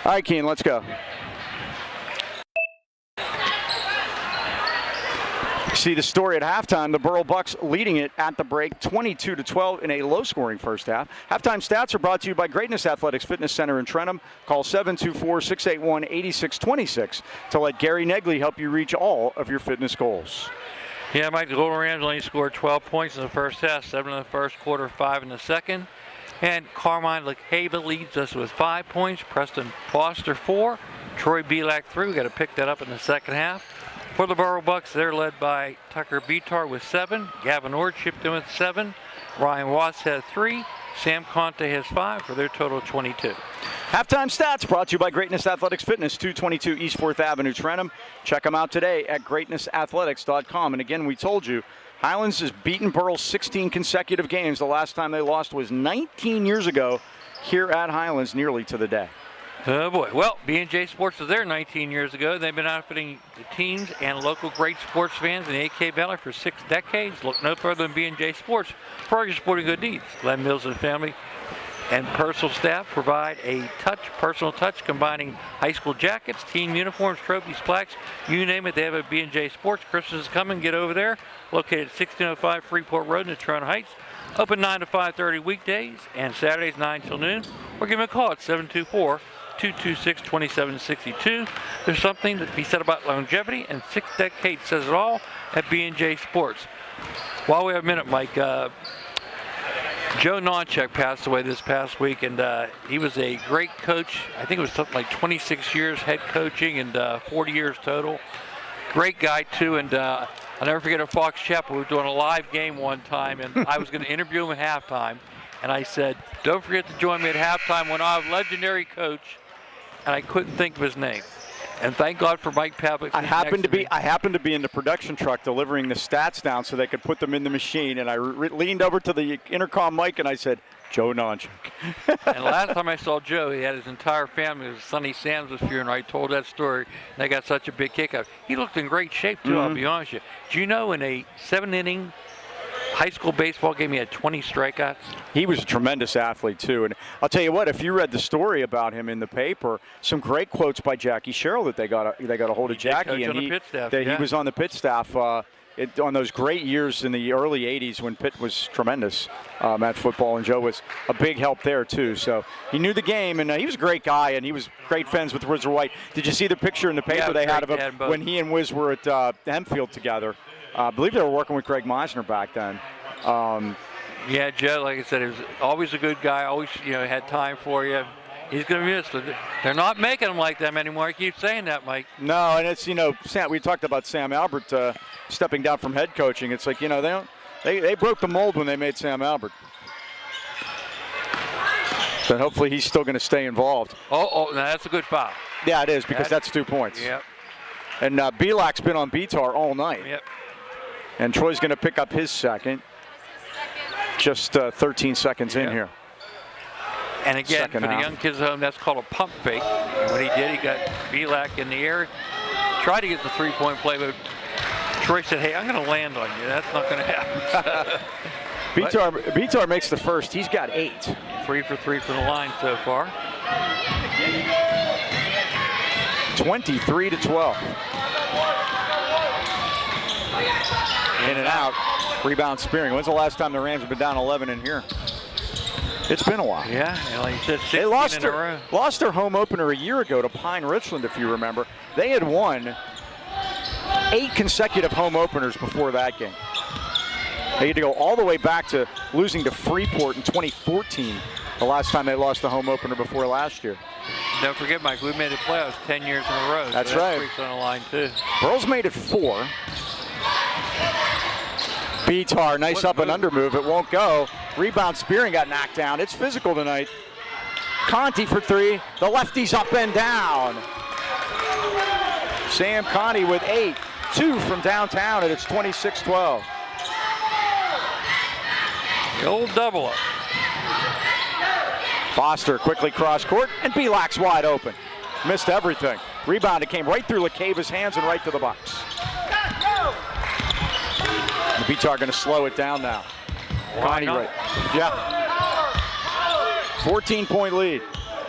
All right, Keen, let's go. See the story at halftime. The Burrell Bucks leading it at the break 22-12 in a low-scoring first half. Halftime stats are brought to you by Greatness Athletics Fitness Center in Trentham. Call 724-681-8626 to let Gary Negley help you reach all of your fitness goals. Yeah, Mike, the Golden Rams only scored 12 points in the first half, 7 in the first quarter, 5 in the second. And Carmine LaCava leads us with 5 points. Preston Foster 4. Troy Belak 3. We got to pick that up in the second half. For the Burrell Bucks, they're led by Tucker Bitar with 7. Gavin Ord chipped in with 7. Ryan Watts has 3. Sam Conte has 5 for their total of 22. Halftime stats brought to you by Greatness Athletics Fitness, 222 East 4th Avenue, Trentham. Check them out today at greatnessathletics.com. And again, we told you, Highlands has beaten Burrell 16 consecutive games. The last time they lost was 19 years ago here at Highlands, nearly to the day. Oh boy. Well, B&J Sports was there 19 years ago. They've been outfitting the teams and local great sports fans in the AK Valley for 6 decades. Look no further than B&J Sports for all your sporting good needs. Glenn Mills and family and personal staff provide a personal touch, combining high school jackets, team uniforms, trophies, plaques, you name it. They have a B&J Sports. Christmas is coming. Get over there. Located at 1605 Freeport Road in Toronto Heights. Open 9 to 5:30 weekdays and Saturdays 9 till noon. Or give me a call at 724-226-2762. There's something to be said about longevity, and 6 decades says it all at B&J Sports. While we have a minute, Mike, Joe Nonchek passed away this past week, and he was a great coach. I think it was something like 26 years head coaching and 40 years total. Great guy, too, and I'll never forget at Fox Chapel. We were doing a live game one time, and I was going to interview him at halftime, and I said, don't forget to join me at halftime when I have legendary coach, and I couldn't think of his name. And thank God for Mike Pavlik. I happened to be in the production truck delivering the stats down so they could put them in the machine, and I leaned over to the intercom mic and I said, Joe Nonchek. And last time I saw Joe, he had his entire family. It was Sonny Sands was funeral. I told that story, and they got such a big kick out. He looked in great shape too. I'll be honest with you. Do you know in a 7-inning high school baseball game he had 20 strikeouts? He was a tremendous athlete too, and I'll tell you what, if you read the story about him in the paper, some great quotes by Jackie Sherrill that they got a hold of Jackie, and he was on the pit staff on those great years in the early 80s when Pitt was tremendous at football, and Joe was a big help there too. So he knew the game, and he was a great guy, and he was great friends with Wizard White. Did you see the picture in the paper they had of him when he and Wiz were at Hempfield together? I believe they were working with Craig Meisner back then. Yeah, Joe, like I said, he was always a good guy, always had time for you. He's going to be missed. They're not making him like them anymore. I keep saying that, Mike. No, and it's, Sam, we talked about Sam Albert stepping down from head coaching. It's like, they broke the mold when they made Sam Albert. But hopefully he's still going to stay involved. Oh, now that's a good foul. Yeah, it is, because that's 2 points. Yep. And Belak's been on Bitar all night. Yep. And Troy's going to pick up his second. Just 13 seconds in here. And again, for the young kids at home, that's called a pump fake. And what he did, he got Belak in the air, tried to get the three-point play, but Troy said, hey, I'm going to land on you. That's not going to happen. Bitar makes the first. He's got 8. 3 for 3 from the line so far. 23-12. In and out. Rebound Spearing. When's the last time the Rams have been down 11 in here? It's been a while. Yeah, like you said, 16 they lost in a row. Lost their home opener a year ago to Pine Richland, if you remember. They had won 8 consecutive home openers before that game. They had to go all the way back to losing to Freeport in 2014, the last time they lost a home opener before last year. Don't forget, Mike, we made the playoffs 10 years in a row. That's so right. Freak's on the line, too. Burrell's made it 4. Bitar, nice up and under move. It won't go. Rebound, Spearing got knocked down. It's physical tonight. Conti for 3. The lefty's up and down. Sam Conti with 8. 2 from downtown, and it's 26-12. The old double up. Foster quickly cross court, and Belak's wide open. Missed everything. Rebound, it came right through LaCava's hands and right to the box. The Bitar going to slow it down now. Conti right. Yeah. 14-point lead.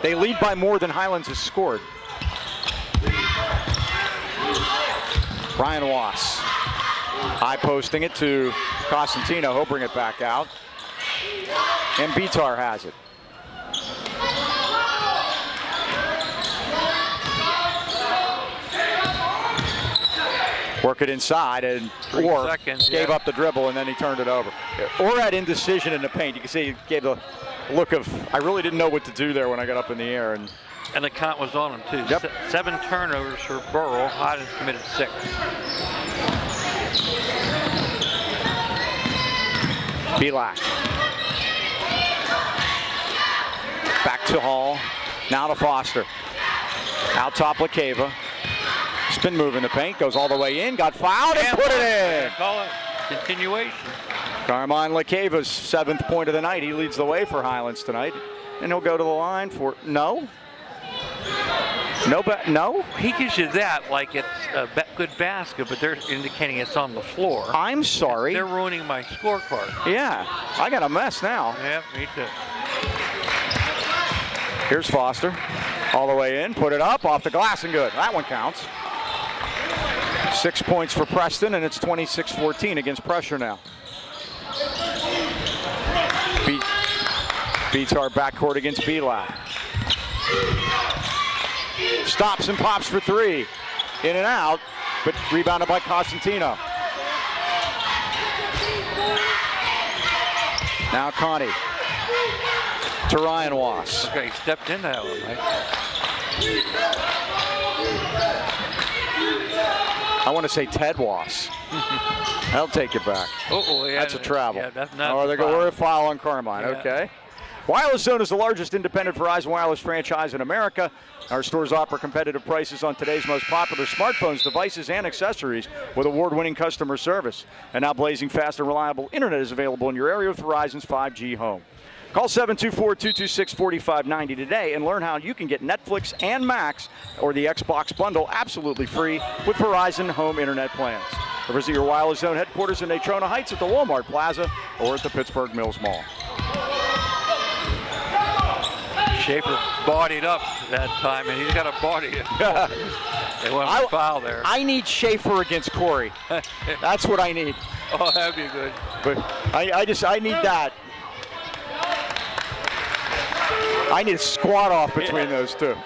They lead by more than Highlands has scored. Ryan Wass. High posting it to Costantino. He'll bring it back out. And Bitar has it. Work it inside, and Orr gave up the dribble, and then he turned it over. Orr had indecision in the paint. You can see he gave the look of, I really didn't know what to do there when I got up in the air. And the count was on him, too. Yep. 7 turnovers for Burrell. Highlands committed 6. Belak. Back to Hall. Now to Foster. Out top LaCava. Spin move in the paint. Goes all the way in. Got fouled and put it in. Call it continuation. Carmine LaCava's 7th point of the night. He leads the way for Highlands tonight. And he'll go to the line for no. No? He gives you that like it's a good basket, but they're indicating it's on the floor. I'm sorry. They're ruining my scorecard. Yeah, I got a mess now. Yeah, me too. Here's Foster. All the way in, put it up, off the glass and good. That one counts. 6 points for Preston, and it's 26-14 against pressure now. Bitar backcourt against Belak. Stops and pops for 3. In and out, but rebounded by Costantino. Now Connie to Ryan Wass. Okay, stepped in that one, Mike. I want to say Ted Wass. I'll take it back. Yeah, that's a travel. Yeah, that's not oh, they're going to foul on Carmine. Yeah. Okay. Wireless Zone is the largest independent Verizon wireless franchise in America. Our stores offer competitive prices on today's most popular smartphones, devices, and accessories with award-winning customer service. And now blazing fast and reliable internet is available in your area with Verizon's 5G Home. Call 724-226-4590 today and learn how you can get Netflix and Max or the Xbox bundle absolutely free with Verizon Home Internet plans. Or visit your Wireless Zone headquarters in Natrona Heights at the Walmart Plaza or at the Pittsburgh Mills Mall. Schaefer bodied up that time, and he's got a body. They want to foul there. I need Schaefer against Corey. That's what I need. Oh, that'd be good. But I need that. I need a squat off between those two.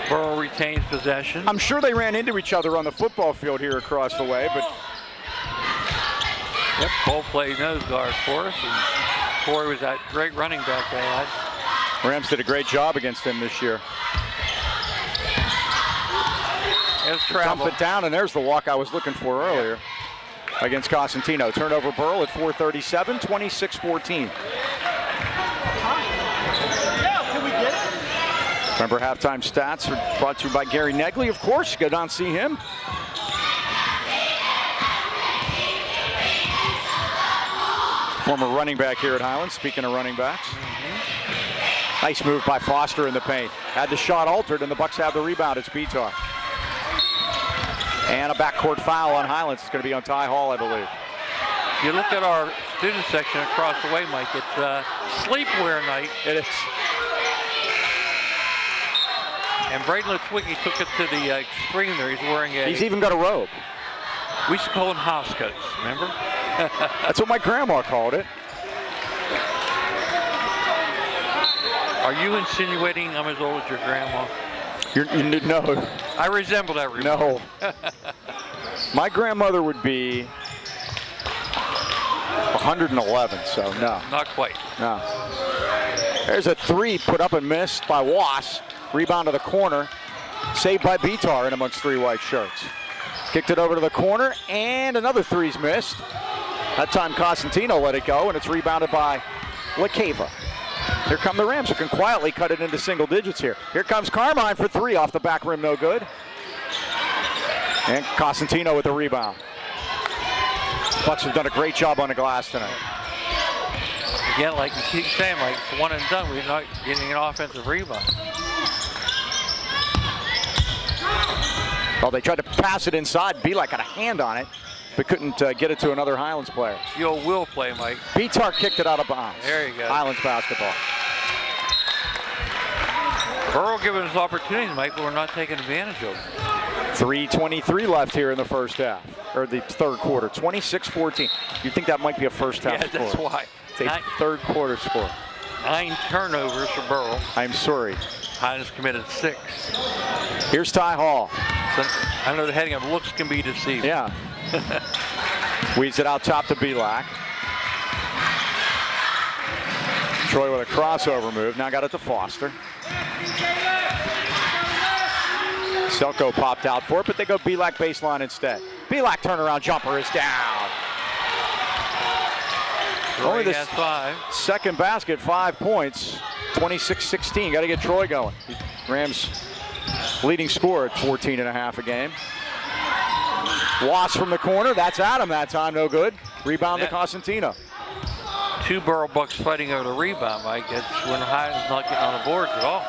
Burrell retains possession. I'm sure they ran into each other on the football field here across the way, but yep, Cole played nose guard for us, and Corey was that great running back they had. Rams did a great job against him this year. There's travel. Dump it down, and there's the walk I was looking for earlier against Costantino. Turnover Burrell at 4:37, 26-14. Remember, halftime stats are brought to you by Gary Negley, of course. Go down and see him. Former running back here at Highlands, speaking of running backs. Nice move by Foster in the paint. Had the shot altered, and the Bucks have the rebound. It's Bitar. And a backcourt foul on Highlands. It's going to be on Ty Hall, I believe. You look at our student section across the way, Mike. It's sleepwear night. It is. And Braden Litwicki took it to the extreme there. He's wearing a... He's even got a robe. We used to call them house coats, remember? That's what my grandma called it. Are you insinuating I'm as old as your grandma? No. I resemble that remark. No. My grandmother would be 111, so no. Not quite. No. There's a 3 put up and missed by Wass. Rebound to the corner. Saved by Bitar in amongst 3 white shirts. Kicked it over to the corner, and another 3's missed. That time Costantino let it go, and it's rebounded by LaCava. Here come the Rams, who can quietly cut it into single digits here. Here comes Carmine for 3 off the back rim, no good. And Costantino with the rebound. Bucks have done a great job on the glass tonight. Again, like you keep saying, like it's one and done. We're not getting an offensive rebound. Well, they tried to pass it inside. Belak got a hand on it. but couldn't get it to another Highlands player. The old will play, Mike. Bitar kicked it out of bounds. There you go. Highlands basketball. Burrell giving us opportunities, Mike, but we're not taking advantage of them. 3:23 left here in the first half, or the third quarter. 26-14. You'd think that might be a first half score. Yeah, that's why. It's a third quarter score. 9 turnovers for Burrell. I'm sorry. Highlands committed 6. Here's Ty Hall. So, I know the heading of looks can be deceiving. Yeah. Weeds it out top to Belak. Troy with a crossover move. Now got it to Foster. Selko popped out for it, but they go Belak baseline instead. Belak turnaround jumper is down. Only the 5. second basket, 5 points. 26-16. Got to get Troy going. Rams leading scorer at 14.5 a game. Loss from the corner. That's Adam that time. No good. Rebound to Cosentino. 2 Burrell Bucks fighting over the rebound, Mike. It's when Highlands not getting on the boards at all.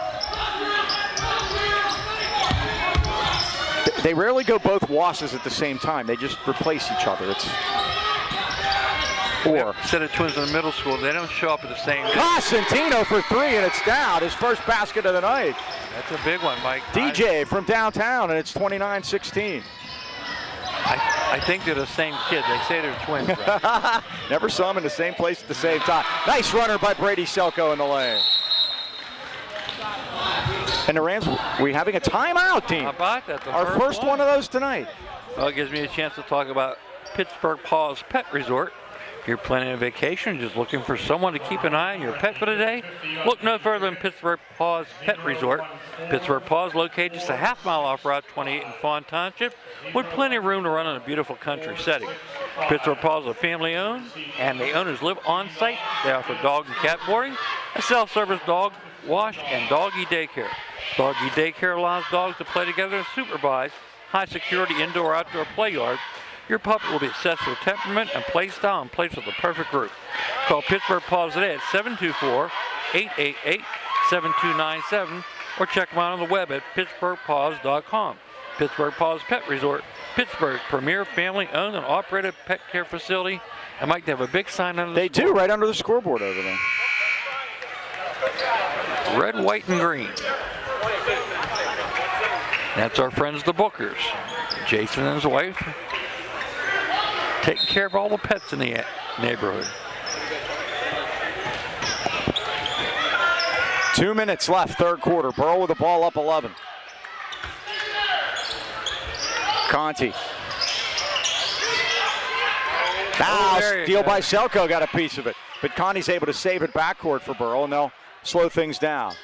They rarely go both washes at the same time. They just replace each other. It's four. Set of twins in the middle school. They don't show up at the same time. Cosentino for 3, and it's down. His first basket of the night. That's a big one, Mike. DJ from downtown, and it's 29-16. I think they're the same kid. They say they're twins. Right? Never saw them in the same place at the same time. Nice runner by Brady Selko in the lane. And the Rams, we having a timeout, team. How about that? Our first one of those tonight. Well, it gives me a chance to talk about Pittsburgh Paws Pet Resort. If you're planning a vacation, just looking for someone to keep an eye on your pet for the day, look no further than Pittsburgh Paws Pet Resort. Pittsburgh Paws located just a half-mile off Route 28 in Fawn Township, with plenty of room to run in a beautiful country setting. Pittsburgh Paws is family-owned, and the owners live on-site. They offer dog and cat boarding, a self-service dog wash, and doggy daycare. Doggy daycare allows dogs to play together in a supervised, high-security indoor-outdoor play yard. Your puppy will be assessed for temperament and play style and placed with the perfect group. Call Pittsburgh Paws today at 724-888-7297 or check them out on the web at pittsburghpaws.com. Pittsburgh Paws Pet Resort, Pittsburgh's premier family-owned and operated pet care facility. I might have a big sign under the They do, right under the scoreboard over there. Red, white, and green. That's our friends the Bookers. Jason and his wife taking care of all the pets in the neighborhood. 2 minutes left, third quarter. Burrell with the ball up 11. Conti. Now, steal by Selko, got a piece of it. But Conti's able to save it backcourt for Burrell, and they'll slow things down.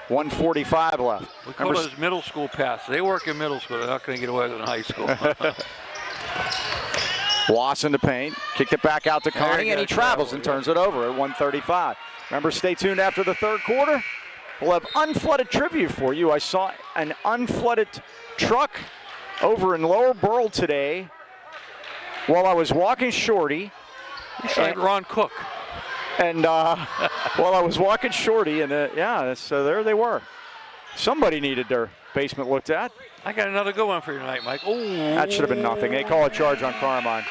1:45 left. We call those middle school passes. They work in middle school. They're not going to get away with it in high school. Loss in the paint. Kicked it back out to Conti, and he travels and turns it over at 1:35. Remember, stay tuned after the third quarter. We'll have unflooded trivia for you. I saw an unflooded truck over in Lower Burrell today while I was walking Shorty. It's like Ron Cook. And while I was walking Shorty, and so there they were. Somebody needed their basement looked at. I got another good one for you tonight, Mike. Ooh. That should have been nothing. They call a charge on Carmine.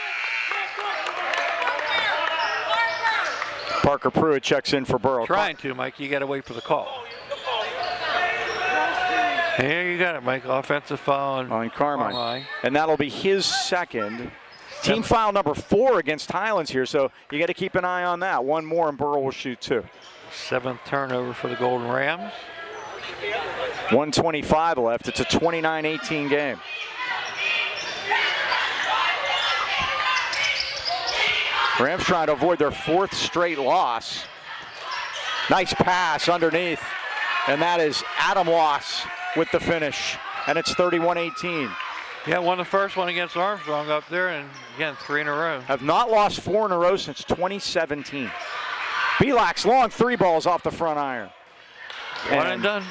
Parker Pruitt checks in for Burrell. Trying to, Mike. You got to wait for the call. Here you got it, Mike. Offensive foul on Carmine. And that'll be his second. Team foul number 4 against Highlands here, so you got to keep an eye on that. One more and Burrell will shoot 2. 7th turnover for the Golden Rams. 1:25 left. It's a 29-18 game. Rams trying to avoid their 4th straight loss. Nice pass underneath, and that is Adam Loss with the finish, and it's 31-18. Yeah, won the first one against Armstrong up there, and again, 3 in a row. Have not lost 4 in a row since 2017. Belak's long 3 balls off the front iron. One and done.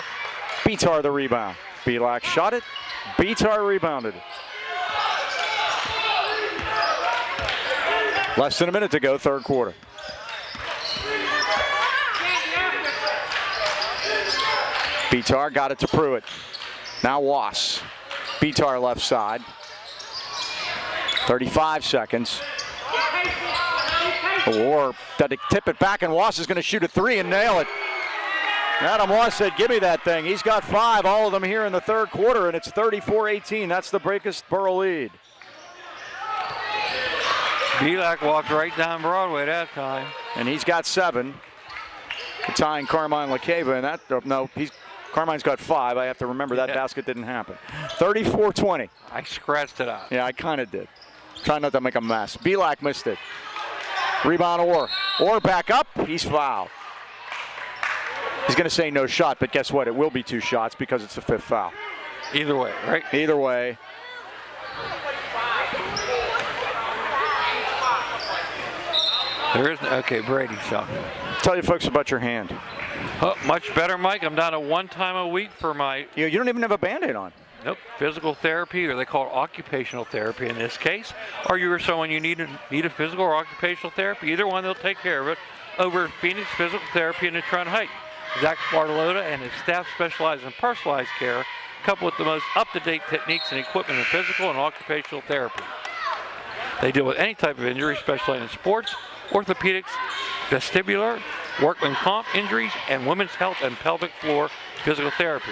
Bitar the rebound. Belak shot it. Bitar rebounded. Less than a minute to go, third quarter. Bitar got it to Pruitt. Now Wass. Bitar left side. 35 seconds. Or did they tip it back, and Wass is going to shoot a 3 and nail it. Adam Wass said, give me that thing. He's got 5, all of them here in the third quarter, and it's 34-18. That's the biggest Burrell lead. Belak walked right down Broadway that time. And he's got 7. Tying Carmine LaCava, and that, no, Carmine's got 5. I have to remember that basket didn't happen. 34-20. I scratched it out. Yeah, I kind of did. Trying not to make a mess. Belak missed it. Rebound Orr. Orr back up. He's fouled. He's going to say no shot, but guess what? It will be 2 shots because it's the 5th foul. Either way, right? Either way. There is, okay, Brady something. Tell you folks about your hand. Oh, much better, Mike. I'm down to 1 time a week for my... You don't even have a Band-Aid on. Nope, physical therapy, or they call it occupational therapy in this case. Or you or someone you need a physical or occupational therapy, either one, they'll take care of it over at Phoenix Physical Therapy in Detroit Heights. Zach Bartolotta and his staff specialize in personalized care, coupled with the most up-to-date techniques and equipment in physical and occupational therapy. They deal with any type of injury, specializing in sports, orthopedics, vestibular, workman comp injuries, and women's health and pelvic floor physical therapy.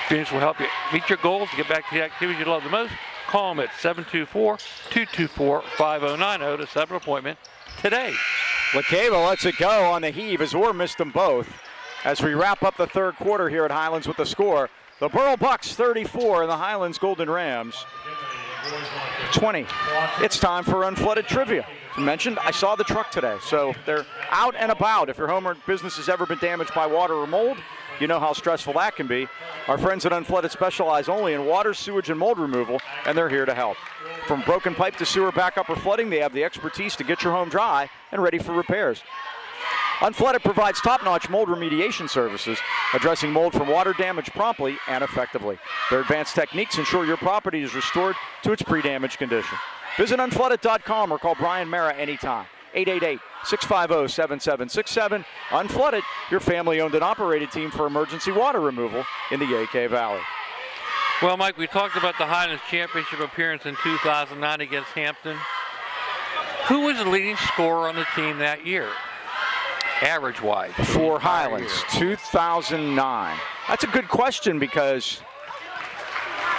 Phoenix will help you meet your goals to get back to the activities you love the most. Call them at 724-224-5090 to set an appointment today. LaCava lets it go on the heave as Orr missed them both. As we wrap up the third quarter here at Highlands with the score, the Burrell Bucks 34 and the Highlands Golden Rams 20. It's time for Unflooded Trivia. As mentioned, I saw the truck today, so they're out and about. If your home or business has ever been damaged by water or mold, you know how stressful that can be. Our friends at Unflooded specialize only in water, sewage, and mold removal, and they're here to help. From broken pipe to sewer backup or flooding, they have the expertise to get your home dry and ready for repairs. Unflooded provides top-notch mold remediation services, addressing mold from water damage promptly and effectively. Their advanced techniques ensure your property is restored to its pre-damage condition. Visit unflooded.com or call Brian Mara anytime. 888-650-7767. Unflooded, your family-owned and operated team for emergency water removal in the AK Valley. Well, Mike, we talked about the Highlands Championship appearance in 2009 against Hampton. Who was the leading scorer on the team that year, average-wise? For Highlands, 2009. That's a good question because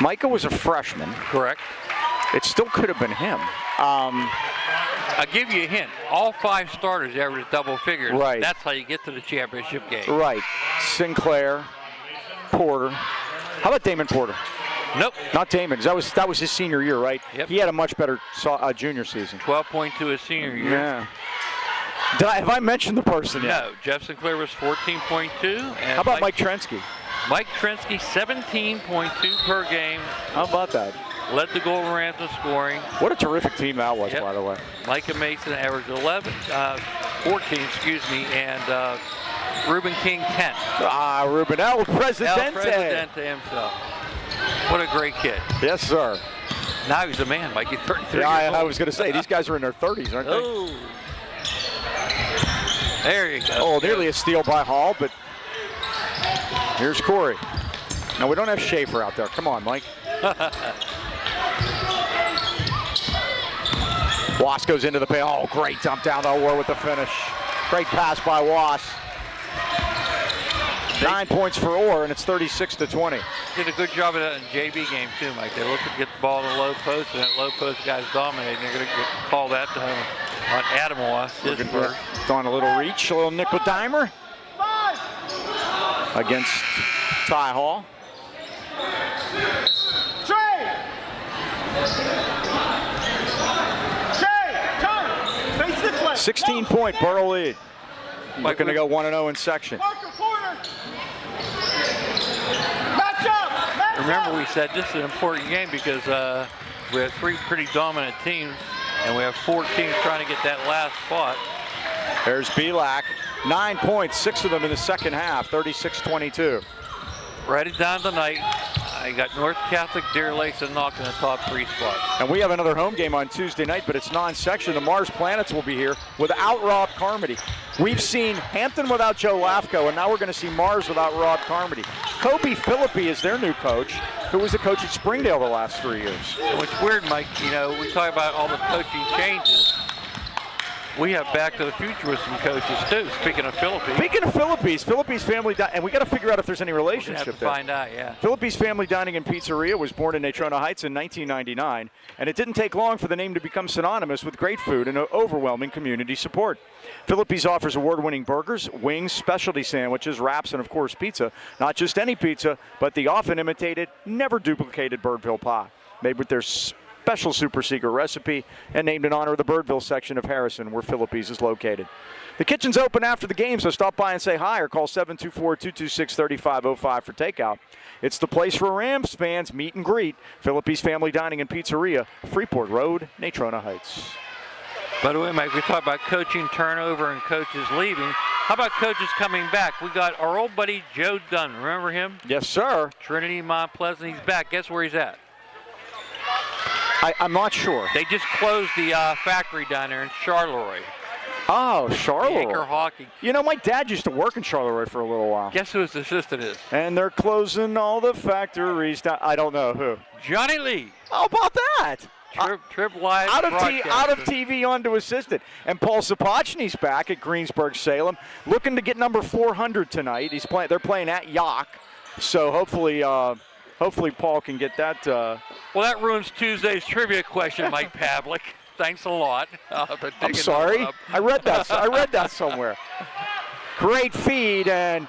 Micah was a freshman. Correct. It still could have been him. I'll give you a hint. All 5 starters averaged double figures. Right. That's how you get to the championship game. Right. Sinclair, Porter. How about Damon Porter? Nope. Not Damon. That was his senior year, right? Yep. He had a much better junior season. 12.2 his senior year. Yeah. Have I mentioned the person yet? No. Jeff Sinclair was 14.2. How about Mike Trensky? Mike Trensky, 17.2 per game. How about that? Led the Golden Rams in scoring. What a terrific team that was, by the way. Micah Mason averaged 14, and Reuben King 10. Reuben El Presidente. El Presidente himself. What a great kid. Yes, sir. Now he's a man, Mike. He's 33 Yeah, years old. I was going to say, these guys are in their 30s, aren't they? Oh. There you go. Oh, nearly a steal by Hall, but here's Corey. Now, we don't have Schaefer out there. Come on, Mike. Wass goes into the paint. Oh, great dump down the Orr with the finish. Great pass by Wass. 9 points for Orr, and it's 36-20. Did a good job of that in JV game, too, Mike. They look to get the ball in the low post, and that low post guy's dominating. They're going to call that on Adam Wass. On a little reach, a little nickel dimer against Ty Hall. 16-point Burrell lead. Looking to go 1-0 in section. Remember, we said this is an important game because we have 3 pretty dominant teams, and we have 4 teams trying to get that last spot. There's Belak. 9 points, 6 of them in the second half, 36-22. Write it down tonight. I got North Catholic, Deer Lakes, and Knock in the top 3 spots. And we have another home game on Tuesday night, but it's non-section. The Mars Planets will be here without Rob Carmody. We've seen Hampton without Joe Lafko, and now we're going to see Mars without Rob Carmody. Kobe Philippi is their new coach. who was the coach at Springdale the last 3 years. And what's weird, Mike, we talk about all the coaching changes. We have Back to the Future with some coaches too. Speaking of Philippines. Philippines family, and we got to figure out if there's any relationship have to there. find out, yeah. Philippines Family Dining and Pizzeria was born in Natrona Heights in 1999, and it didn't take long for the name to become synonymous with great food and overwhelming community support. Philippines offers award-winning burgers, wings, specialty sandwiches, wraps, and of course pizza. Not just any pizza, but the often imitated, never duplicated Birdville pie, made with their special super secret recipe and named in honor of the Birdville section of Harrison, where Philippines is located. The kitchen's open after the game, so stop by and say hi or call 724-226-3505 for takeout. It's the place for Rams fans meet and greet. Philippines Family Dining and Pizzeria, Freeport Road, Natrona Heights. By the way, Mike, we talked about coaching turnover and coaches leaving. How about coaches coming back? We got our old buddy Joe Dunn. Remember him? Yes, sir. Trinity Mont Pleasant. He's back. Guess where he's at? I'm not sure. They just closed the factory down there in Charleroi. Oh, Charleroi. Anchor Hockey. My dad used to work in Charleroi for a little while. Guess who his assistant is? And they're closing all the factories down. I don't know who. Johnny Lee. How about that? Trip Live out of TV onto assistant. And Paul Sapochny's back at Greensburg Salem, looking to get number 400 tonight. They're playing at Yock, so hopefully Paul can get that. Well, that ruins Tuesday's trivia question, Mike Pavlik. Thanks a lot. I'm sorry. I read that somewhere. Great feed and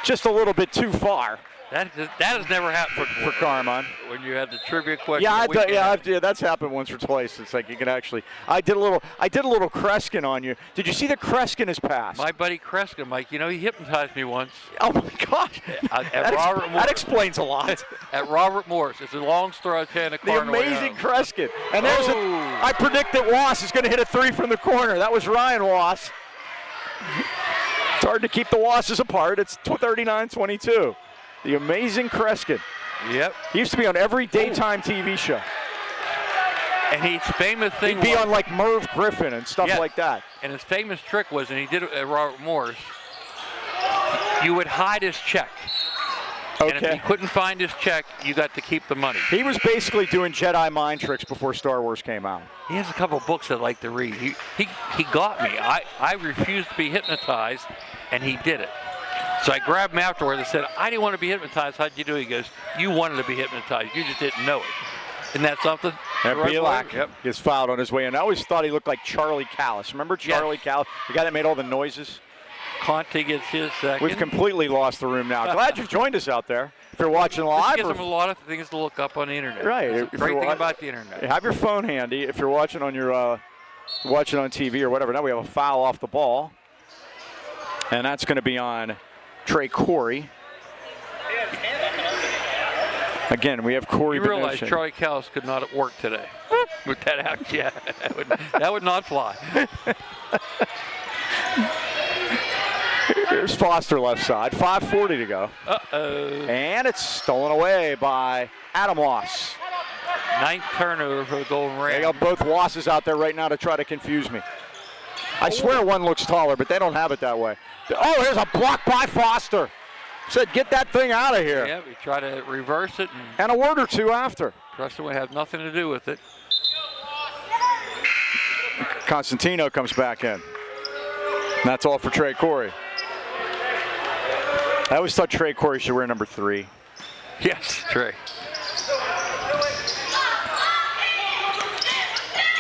just a little bit too far. That has never happened for Carmon. When you had the trivia question. Yeah, that's happened once or twice. It's like you can actually. I did a little Kreskin on you. Did you see the Kreskin is passed? My buddy Kreskin, Mike. He hypnotized me once. Oh my gosh. That explains a lot. At Robert Morris. It's a long story I'll tell you in the corner. The amazing Kreskin. And I predict that Wass is going to hit a 3 from the corner. That was Ryan Wass. It's hard to keep the Wasses apart. It's 39-22. The amazing Kreskin. Yep. He used to be on every daytime TV show. And his famous thing He'd be on like Merv Griffin and stuff like that. And his famous trick was, and he did it at Robert Morris, you would hide his check. Okay. And if you couldn't find his check, you got to keep the money. He was basically doing Jedi mind tricks before Star Wars came out. He has a couple of books I'd like to read. He got me. I refused to be hypnotized, and he did it. So I grabbed him afterwards and said, I didn't want to be hypnotized. How'd you do? He goes, you wanted to be hypnotized. You just didn't know it. Isn't that something? Yep. Gets fouled on his way in. I always thought he looked like Charlie Callis. Remember Charlie Callis? The guy that made all the noises? Conte gets his second. We've completely lost the room now. Glad you've joined us out there. If you're watching live. It gives them a lot of things to look up on the internet. Right. It's a great thing about the internet. Have your phone handy if you're watching on watching on TV or whatever. Now we have a foul off the ball. And that's going to be on Trey Corey. Again, we have Corey. You realize Charlie Callis could not work today with that act? Yeah, that would not fly. Here's Foster left side. 5:40 to go. And it's stolen away by Adam Wass. 9th turnover for the Golden Rams. They got both Wasses out there right now to try to confuse me. I swear one looks taller, but they don't have it that way. Oh, here's a block by Foster. Said, get that thing out of here. Yeah, we try to reverse it. And a word or two after. Preston would have nothing to do with it. Constantino comes back in. And that's all for Trey Corey. I always thought Trey Corey should wear number 3. Yes, Trey.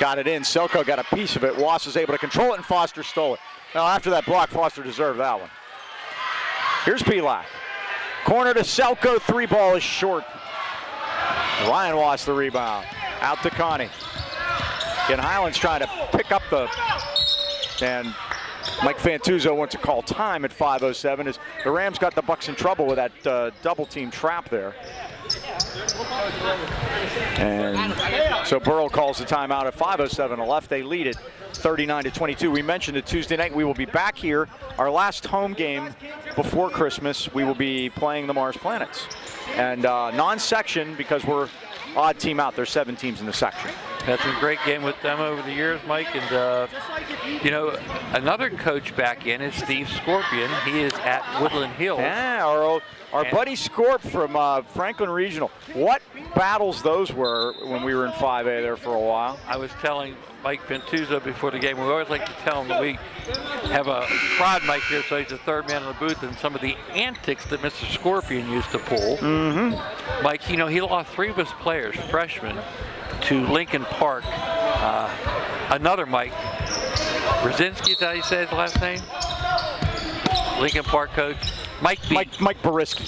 Got it in. Selko got a piece of it. Wass is able to control it, and Foster stole it. Now, after that block, Foster deserved that one. Here's Pelak. Corner to Selko. 3 ball is short. Ryan Wass the rebound. Out to Connie. Again, Highlands trying to pick up and Mike Fantuzzo wants to call time at 5:07 as the Rams got the Bucks in trouble with that double team trap there. And so Burrell calls the timeout at 5:07 left. They lead it 39-22. We mentioned it Tuesday night. We will be back here. Our last home game before Christmas, we will be playing the Mars Planets. And non-section because we're odd team out. There's 7 teams in the section. Had some great game with them over the years, Mike. And, you know, another coach back in is Steve Scorpion. He is at Woodland Hills. Yeah, our buddy Scorp from Franklin Regional. What battles those were when we were in 5A there for a while. I was telling Mike Ventuzzo before the game, we always like to tell him that we have a prod Mike here, so he's the third man in the booth, and some of the antics that Mr. Scorpion used to pull. Mike, you know, he lost 3 of his players, freshmen, to Lincoln Park. Another Mike, Brzezinski, is that how you say his last name? Lincoln Park coach. Mike Boriski.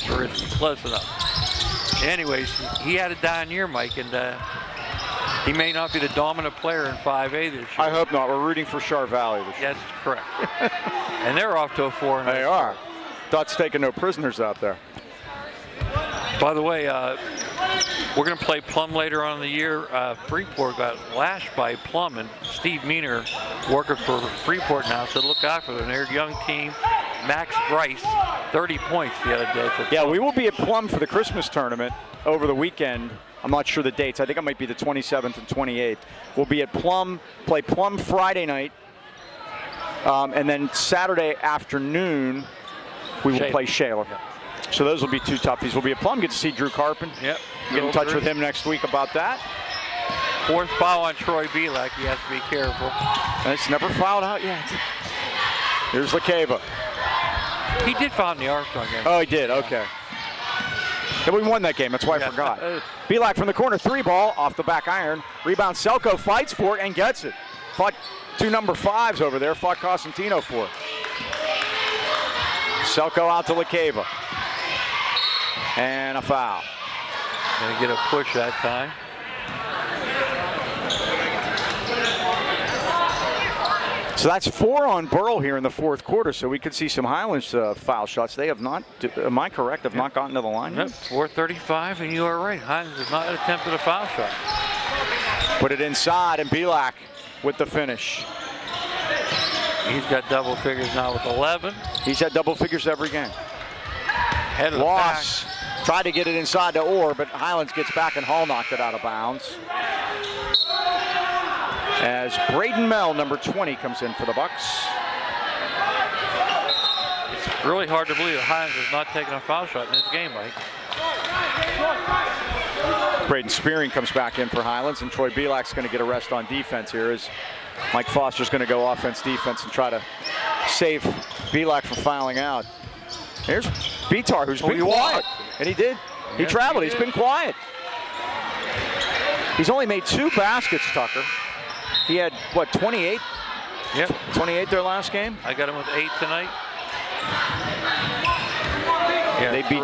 Close enough. Anyways, he had a down year, Mike, and he may not be the dominant player in 5A this year. I hope not. We're rooting for Char Valley this year. Yes, correct. And they're off to a 4-0. They are. Dot's taking no prisoners out there. By the way, we're going to play Plum later on in the year. Freeport got lashed by Plum, and Steve Meaner, working for Freeport now, said look out for them. They're a young team. Max Bryce, 30 points the other day. Yeah, we will be at Plum for the Christmas tournament over the weekend. I'm not sure the dates. I think it might be the 27th and 28th. We'll be at Plum, play Plum Friday night, and then Saturday afternoon we will play Shaler. Yep. So those will be 2 toughies. We'll be at Plum. Get to see Drew Carpin. Yep. Get in touch with him next week about that. 4th foul on Troy Belak. He has to be careful. And it's never fouled out yet. Here's LaCava. He did foul in the Armstrong game. Oh, he did. Okay. Then we won that game. That's why I forgot. Belak from the corner, 3 ball off the back iron. Rebound. Selko fights for it and gets it. Fought 2 number 5s over there. Fought Cosentino for it. Selko out to LaCava. And a foul. Gonna get a push that time. So that's 4 on Burrell here in the 4th quarter, so we could see some Highlands foul shots. They have not, am I correct, have not gotten to the line yet? 4:35, and you are right. Highlands has not attempted a foul shot. Put it inside, and Belak with the finish. He's got double figures now with 11. He's had double figures every game. Head of the Loss. Tried to get it inside to Orr, but Highlands gets back, and Hall knocked it out of bounds. As Braden Mell, number 20, comes in for the Bucks. It's really hard to believe that Highlands has not taken a foul shot in this game, Mike. Braden Spearing comes back in for Highlands, and Troy Belak's going to get a rest on defense here as Mike Foster's going to go offense-defense and try to save Belak from fouling out. Here's Bitar, who's been quiet. And he did. He traveled. He's been quiet. He's only made 2 baskets, Tucker. He had, what, 28? Yep. 28 their last game? I got him with 8 tonight. They beat,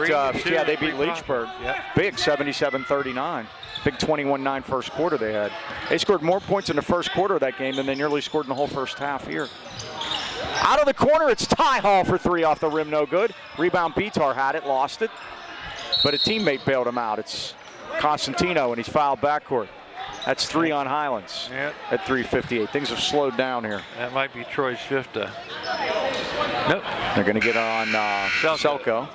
they beat 3-5. Leechburg. Yep. Big, 77-39. Big 21-9 first quarter they had. They scored more points in the first quarter of that game than they nearly scored in the whole first half here. Out of the corner, it's Ty Hall for 3 off the rim, no good. Rebound, Bitar had it, lost it. But a teammate bailed him out. It's Cosentino, and he's fouled backcourt. That's 3 on Highlands at 3:58. Things have slowed down here. That might be Troy's 5th. Nope. They're going to get on Selko.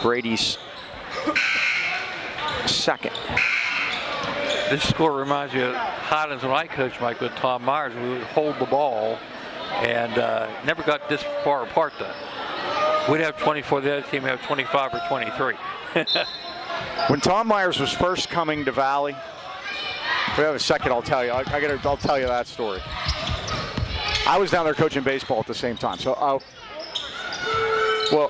Brady's 2nd. This score reminds me of Highlands when I coached Mike with Tom Myers. We would hold the ball and never got this far apart though. We'd have 24, the other team would have 25 or 23. When Tom Myers was first coming to Valley, we have a second, I'll tell you. I'll tell you that story. I was down there coaching baseball at the same time. So, well,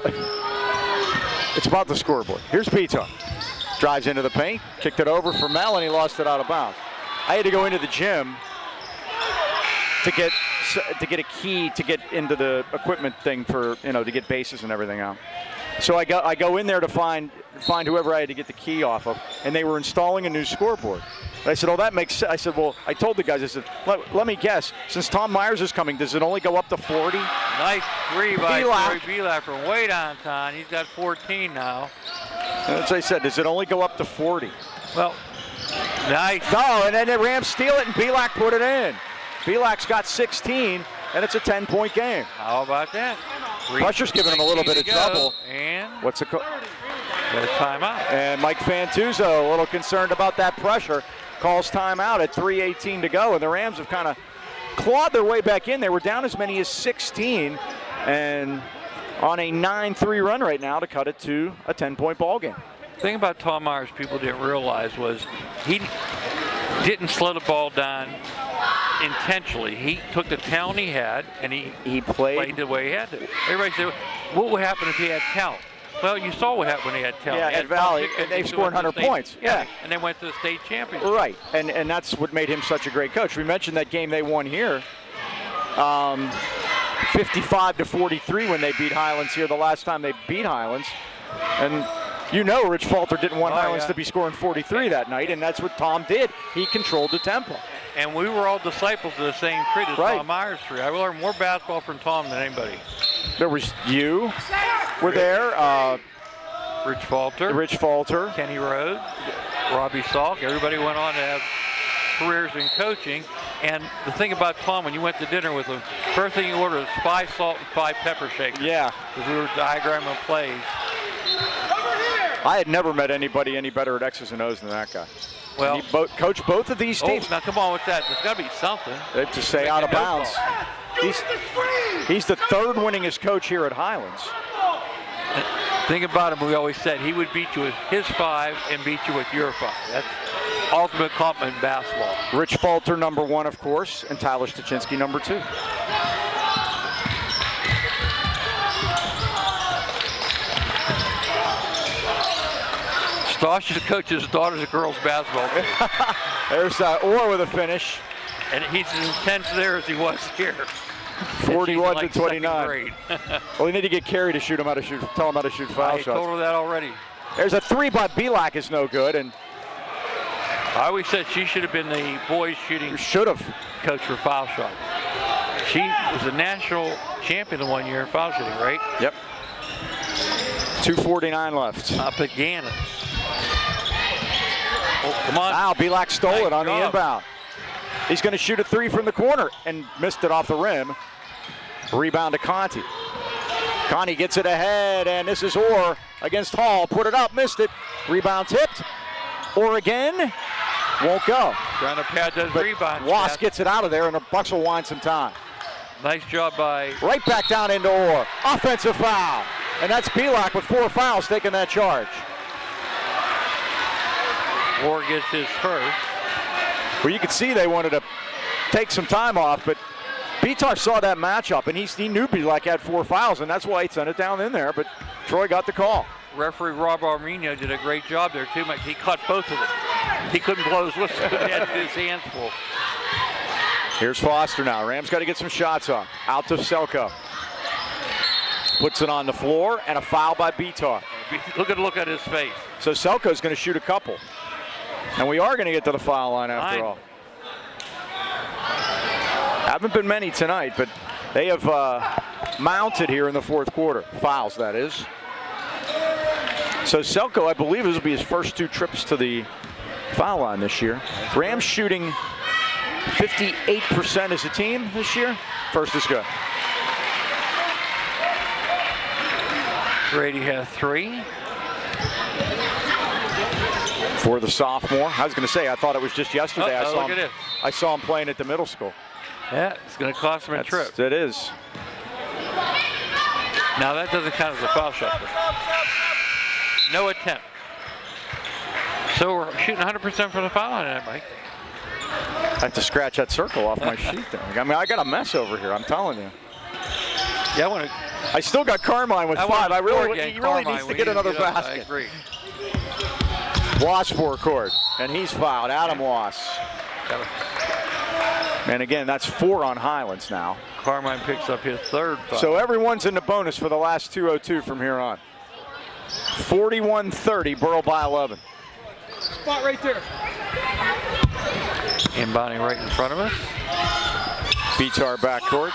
it's about the scoreboard. Here's Pizza. Drives into the paint, kicked it over for Mel, and he lost it out of bounds. I had to go into the gym to get a key to get into the equipment thing for, to get bases and everything out. So I go in there to find whoever I had to get the key off of, and they were installing a new scoreboard. And I said, oh, that makes sense. I said, well, I told the guys, I said, let me guess. Since Tom Myers is coming, does it only go up to 40? Nice 3 by Troy Belak from way downtown. He's got 14 now. That's what I said. Does it only go up to 40? Well, nice. No, and then the Rams steal it, and Belak put it in. Belak's got 16, and it's a 10-point game. How about that? Pressure's giving him a little bit of trouble. And what's the call? Got a timeout. And Mike Fantuzzo, a little concerned about that pressure, calls timeout at 3:18 to go. And the Rams have kind of clawed their way back in. They were down as many as 16 and on a 9-3 run right now to cut it to a 10-point ball game. The thing about Tom Myers people didn't realize was he didn't slow the ball down intentionally. He took the talent he had and he played the way he had to. Everybody said, what would happen if he had talent? Well, you saw what happened when he had talent. Yeah, at Valley, and they scored 100 points. Yeah, and they went to the state championship. Right, and that's what made him such a great coach. We mentioned that game they won here, 55-43 when they beat Highlands here the last time they beat Highlands. And you know Rich Falter didn't want Highlands to be scoring 43 that night, and that's what Tom did. He controlled the tempo. And we were all disciples of the same tree, the Tom Myers tree. I learned more basketball from Tom than anybody. There was you were there. Rich Falter. Kenny Rhodes. Robbie Salk. Everybody went on to have careers in coaching. And the thing about Tom, when you went to dinner with him, first thing he ordered was 5 salt and 5 pepper shakers. Yeah. Because we were diagramming plays. I had never met anybody any better at X's and O's than that guy. Well, he coached both of these teams. Oh, now come on with that. There's got to be something. To stay out of bounds. He's the third winningest coach here at Highlands. Think about him. We always said he would beat you with his 5 and beat you with your 5. That's ultimate compliment in basketball. Rich Falter, number 1, of course, and Tyler Stachinsky, number 2. Stosh coaches his daughter's girls basketball team. There's Orr with a finish. And he's as intense there as he was here. 41-29. Well, we need to get Carey to shoot him how to shoot. Tell him how to shoot foul shots. I told her that already. There's a 3 by Belak is no good, and I always said she should have been the boys shooting. Coach for foul shots. She was a national champion the one year in foul shooting, right? Yep. 2:49 left. Pregame. Oh, come on. Wow, Belak stole it on the inbound. He's going to shoot a 3 from the corner and missed it off the rim. Rebound to Conti. Conti gets it ahead, and this is Orr against Hall. Put it up, missed it. Rebound tipped. Orr again. Won't go. Trying to pad those rebounds. Wasp gets it out of there, and the Bucks will wind some time. Nice job by... Right back down into Orr. Offensive foul. And that's Belak with 4 fouls taking that charge. Orr gets his first. Well, you could see they wanted to take some time off, but Bitar saw that matchup, and he knew Belak had 4 fouls, and that's why he sent it down in there, but Troy got the call. Referee Rob Arminio did a great job there, too. He caught both of them. He couldn't blow his whistle. He had his hands full. Here's Foster now. Rams got to get some shots on. Out to Selko. Puts it on the floor, and a foul by Bitar. Look at his face. So Selko's going to shoot a couple. And we are going to get to the foul line after all. Haven't been many tonight, but they have mounted here in the 4th quarter. Fouls, that is. So Selko, I believe, this will be his first 2 trips to the foul line this year. Rams shooting 58% as a team this year. First is good. Grady has 3. For the sophomore. I was going to say, I thought it was just yesterday. I saw him playing at the middle school. Yeah, it's going to cost him a trip. It is. Now that doesn't count as a foul shot. No attempt. So we're shooting 100% for the foul line, Mike. I have to scratch that circle off my sheet there. I mean, I got a mess over here, I'm telling you. Yeah, I still got Carmine with 5. He really needs to get another basket. I agree. Wass for court, and he's fouled. Adam Wass. And again, that's 4 on Highlands now. Carmine picks up his 3rd foul. So everyone's in the bonus for the last 2:02 from here on. 41-30, Burrell by 11. Spot right there. Inbounding right in front of us. Bitar backcourt.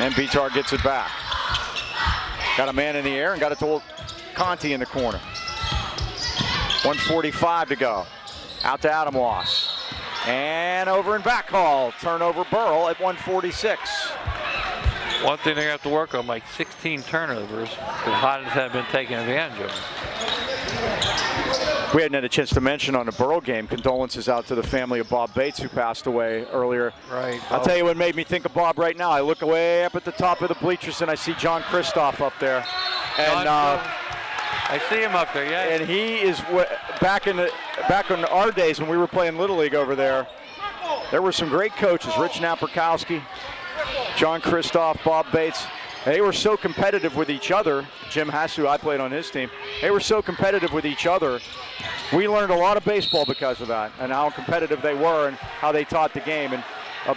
And Bitar gets it back. Got a man in the air and got it to Conti in the corner. 1:45 to go. Out to Adam Wass. And over and back call. Turnover Burrell at 1:46. One thing they have to work on, like 16 turnovers, that Highlands have been taking advantage of. We hadn't had a chance to mention on the Burrell game, condolences out to the family of Bob Bates, who passed away earlier. Right. I'll tell you what made me think of Bob right now. I look way up at the top of the bleachers and I see John Kristoff up there. And I see him up there, yeah. And he is back in our days when we were playing Little League over there. There were some great coaches, Rich Naperkowski, John Kristoff, Bob Bates. They were so competitive with each other. Jim Hess, who I played on his team, they were so competitive with each other. We learned a lot of baseball because of that and how competitive they were and how they taught the game. And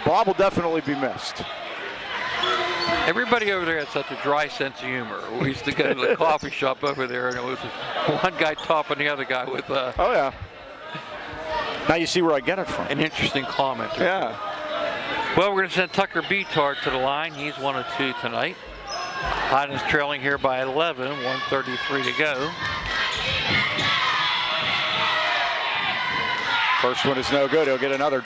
Bob will definitely be missed. Everybody over there had such a dry sense of humor. We used to go to the coffee shop over there, and it was one guy topping the other guy with oh, yeah. Now you see where I get it from. An interesting comment. Yeah. Well, we're going to send Tucker Beatard to the line. He's 1 of 2 tonight. Highlands trailing here by 11, 1:33 to go. First one is no good. He'll get another.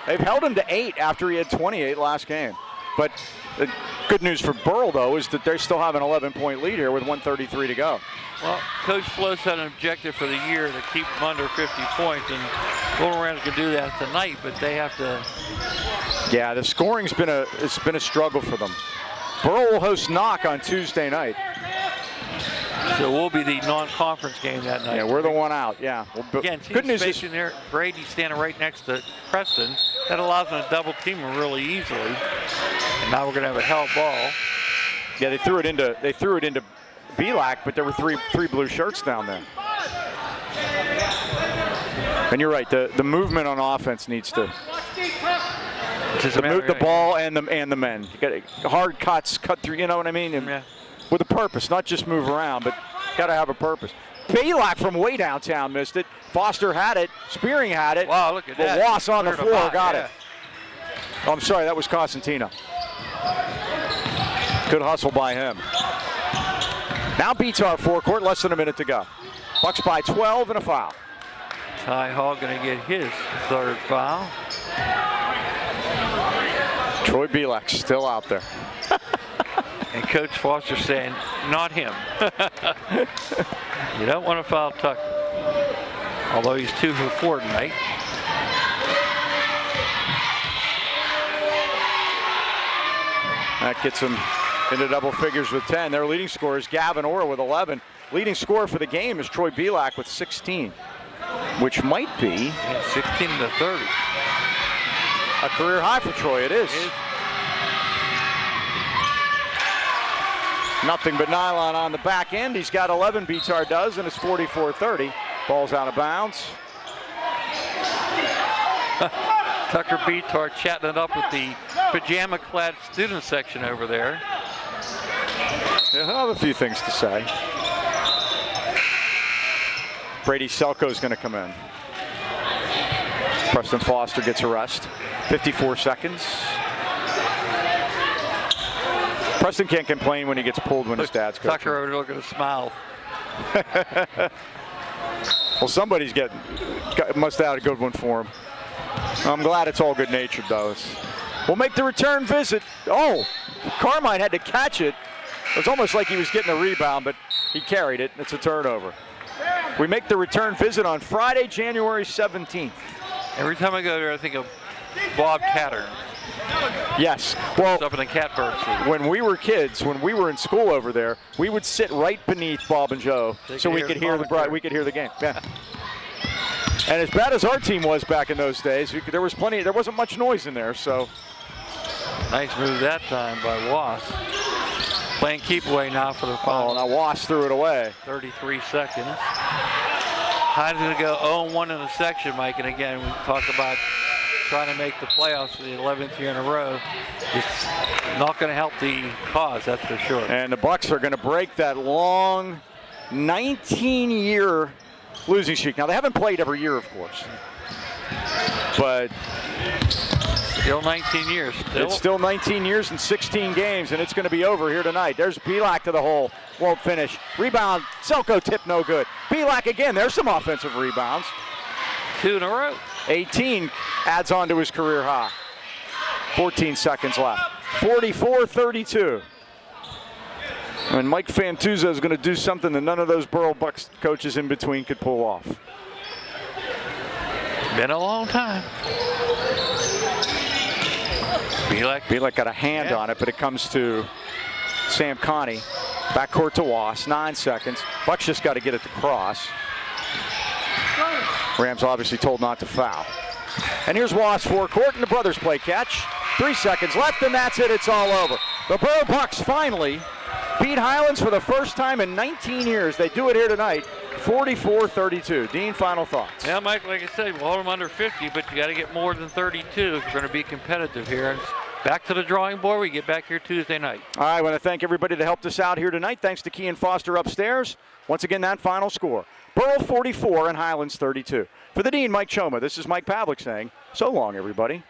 They've held him to 8 after he had 28 last game. But the good news for Burrell, though, is that they still have an 11-point lead here with 1:33 to go. Well, Coach Flow set an objective for the year to keep them under 50 points, and Golden Rams can do that tonight, but they have to. Yeah, the scoring's been a struggle for them. Burrell will host Knock on Tuesday night. So we'll be the non-conference game that night. Yeah, we're the one out. Yeah. Again, good news is there. Brady's standing right next to Preston. That allows them to double team him really easily. And now we're going to have a hell ball. Yeah, they threw it into Belak, but there were three blue shirts down there. And you're right. The movement on offense needs to. The ball and the men. You got hard cuts, cut through. You know what I mean? And, yeah. With a purpose, not just move around, but got to have a purpose. Belak from way downtown missed it. Foster had it. Spearing had it. Wow, look at that. Wass on the floor got it. Oh, I'm sorry, that was Cosentino. Good hustle by him. Now beats our forecourt, less than a minute to go. Bucks by 12 and a foul. Ty Hall going to get his 3rd foul. Troy Belak still out there. And Coach Foster saying, not him. You don't want to foul Tucker. Although he's 2 for 4 tonight. That gets them into double figures with 10. Their leading scorer is Gavin Orr with 11. Leading scorer for the game is Troy Belak with 16, which might be 16 to 30. A career high for Troy. It is. Nothing but nylon on the back end. He's got 11, Beatar does, and it's 44-30. Ball's out of bounds. Tucker Beatar chatting it up with the pajama-clad student section over there. Yeah, I have a few things to say. Brady Selko's going to come in. Preston Foster gets a rest. 54 seconds. Preston can't complain when he gets pulled when his dad's coaching. Tucker over there looking to smile. Well, somebody's must have had a good one for him. I'm glad it's all good-natured, though. We'll make the return visit. Oh, Carmine had to catch it. It was almost like he was getting a rebound, but he carried it. It's a turnover. We make the return visit on Friday, January 17th. Every time I go there, I think of Bob Catter. Yes. Well, up in the catbird seat. When we were kids, when we were in school over there, we would sit right beneath Bob and Joe so we could hear the game. Yeah. And as bad as our team was back in those days, there wasn't much noise in there, so. Nice move that time by Wass. Playing keep away now for the final. Oh, now Wass threw it away. 33 seconds. Highlands going to go 0-1 in the section, Mike, and again, we talk about trying to make the playoffs for the 11th year in a row. It's not going to help the cause, that's for sure. And the Bucks are going to break that long 19-year losing streak. Now, they haven't played every year, of course. But still 19 years. It's still 19 years and 16 games, and it's going to be over here tonight. There's Belak to the hole. Won't finish. Rebound. Selko tip no good. Belak again. There's some offensive rebounds. 2 in a row. 18 adds on to his career high. 14 seconds left. 44-32. And Mike Fantuzzo is going to do something that none of those Burrell Bucks coaches in between could pull off. Been a long time. Bielek got a hand on it, but it comes to Sam Connie. Backcourt to Was, 9 seconds. Bucks just got to get it to cross. Rams obviously told not to foul. And here's Was forecourt, and the brothers play catch. 3 seconds left, and that's it. It's all over. The Burrell Bucks finally beat Highlands for the first time in 19 years. They do it here tonight, 44-32. Dean, final thoughts? Yeah, Mike, like I said, we'll hold them under 50, but you got to get more than 32 if we're going to be competitive here. And back to the drawing board. We get back here Tuesday night. All right, I want to thank everybody that helped us out here tonight. Thanks to Kean Foster upstairs. Once again, that final score. Burrell 44 and Highlands 32. For the Dean, Mike Choma, this is Mike Pavlik saying, so long, everybody.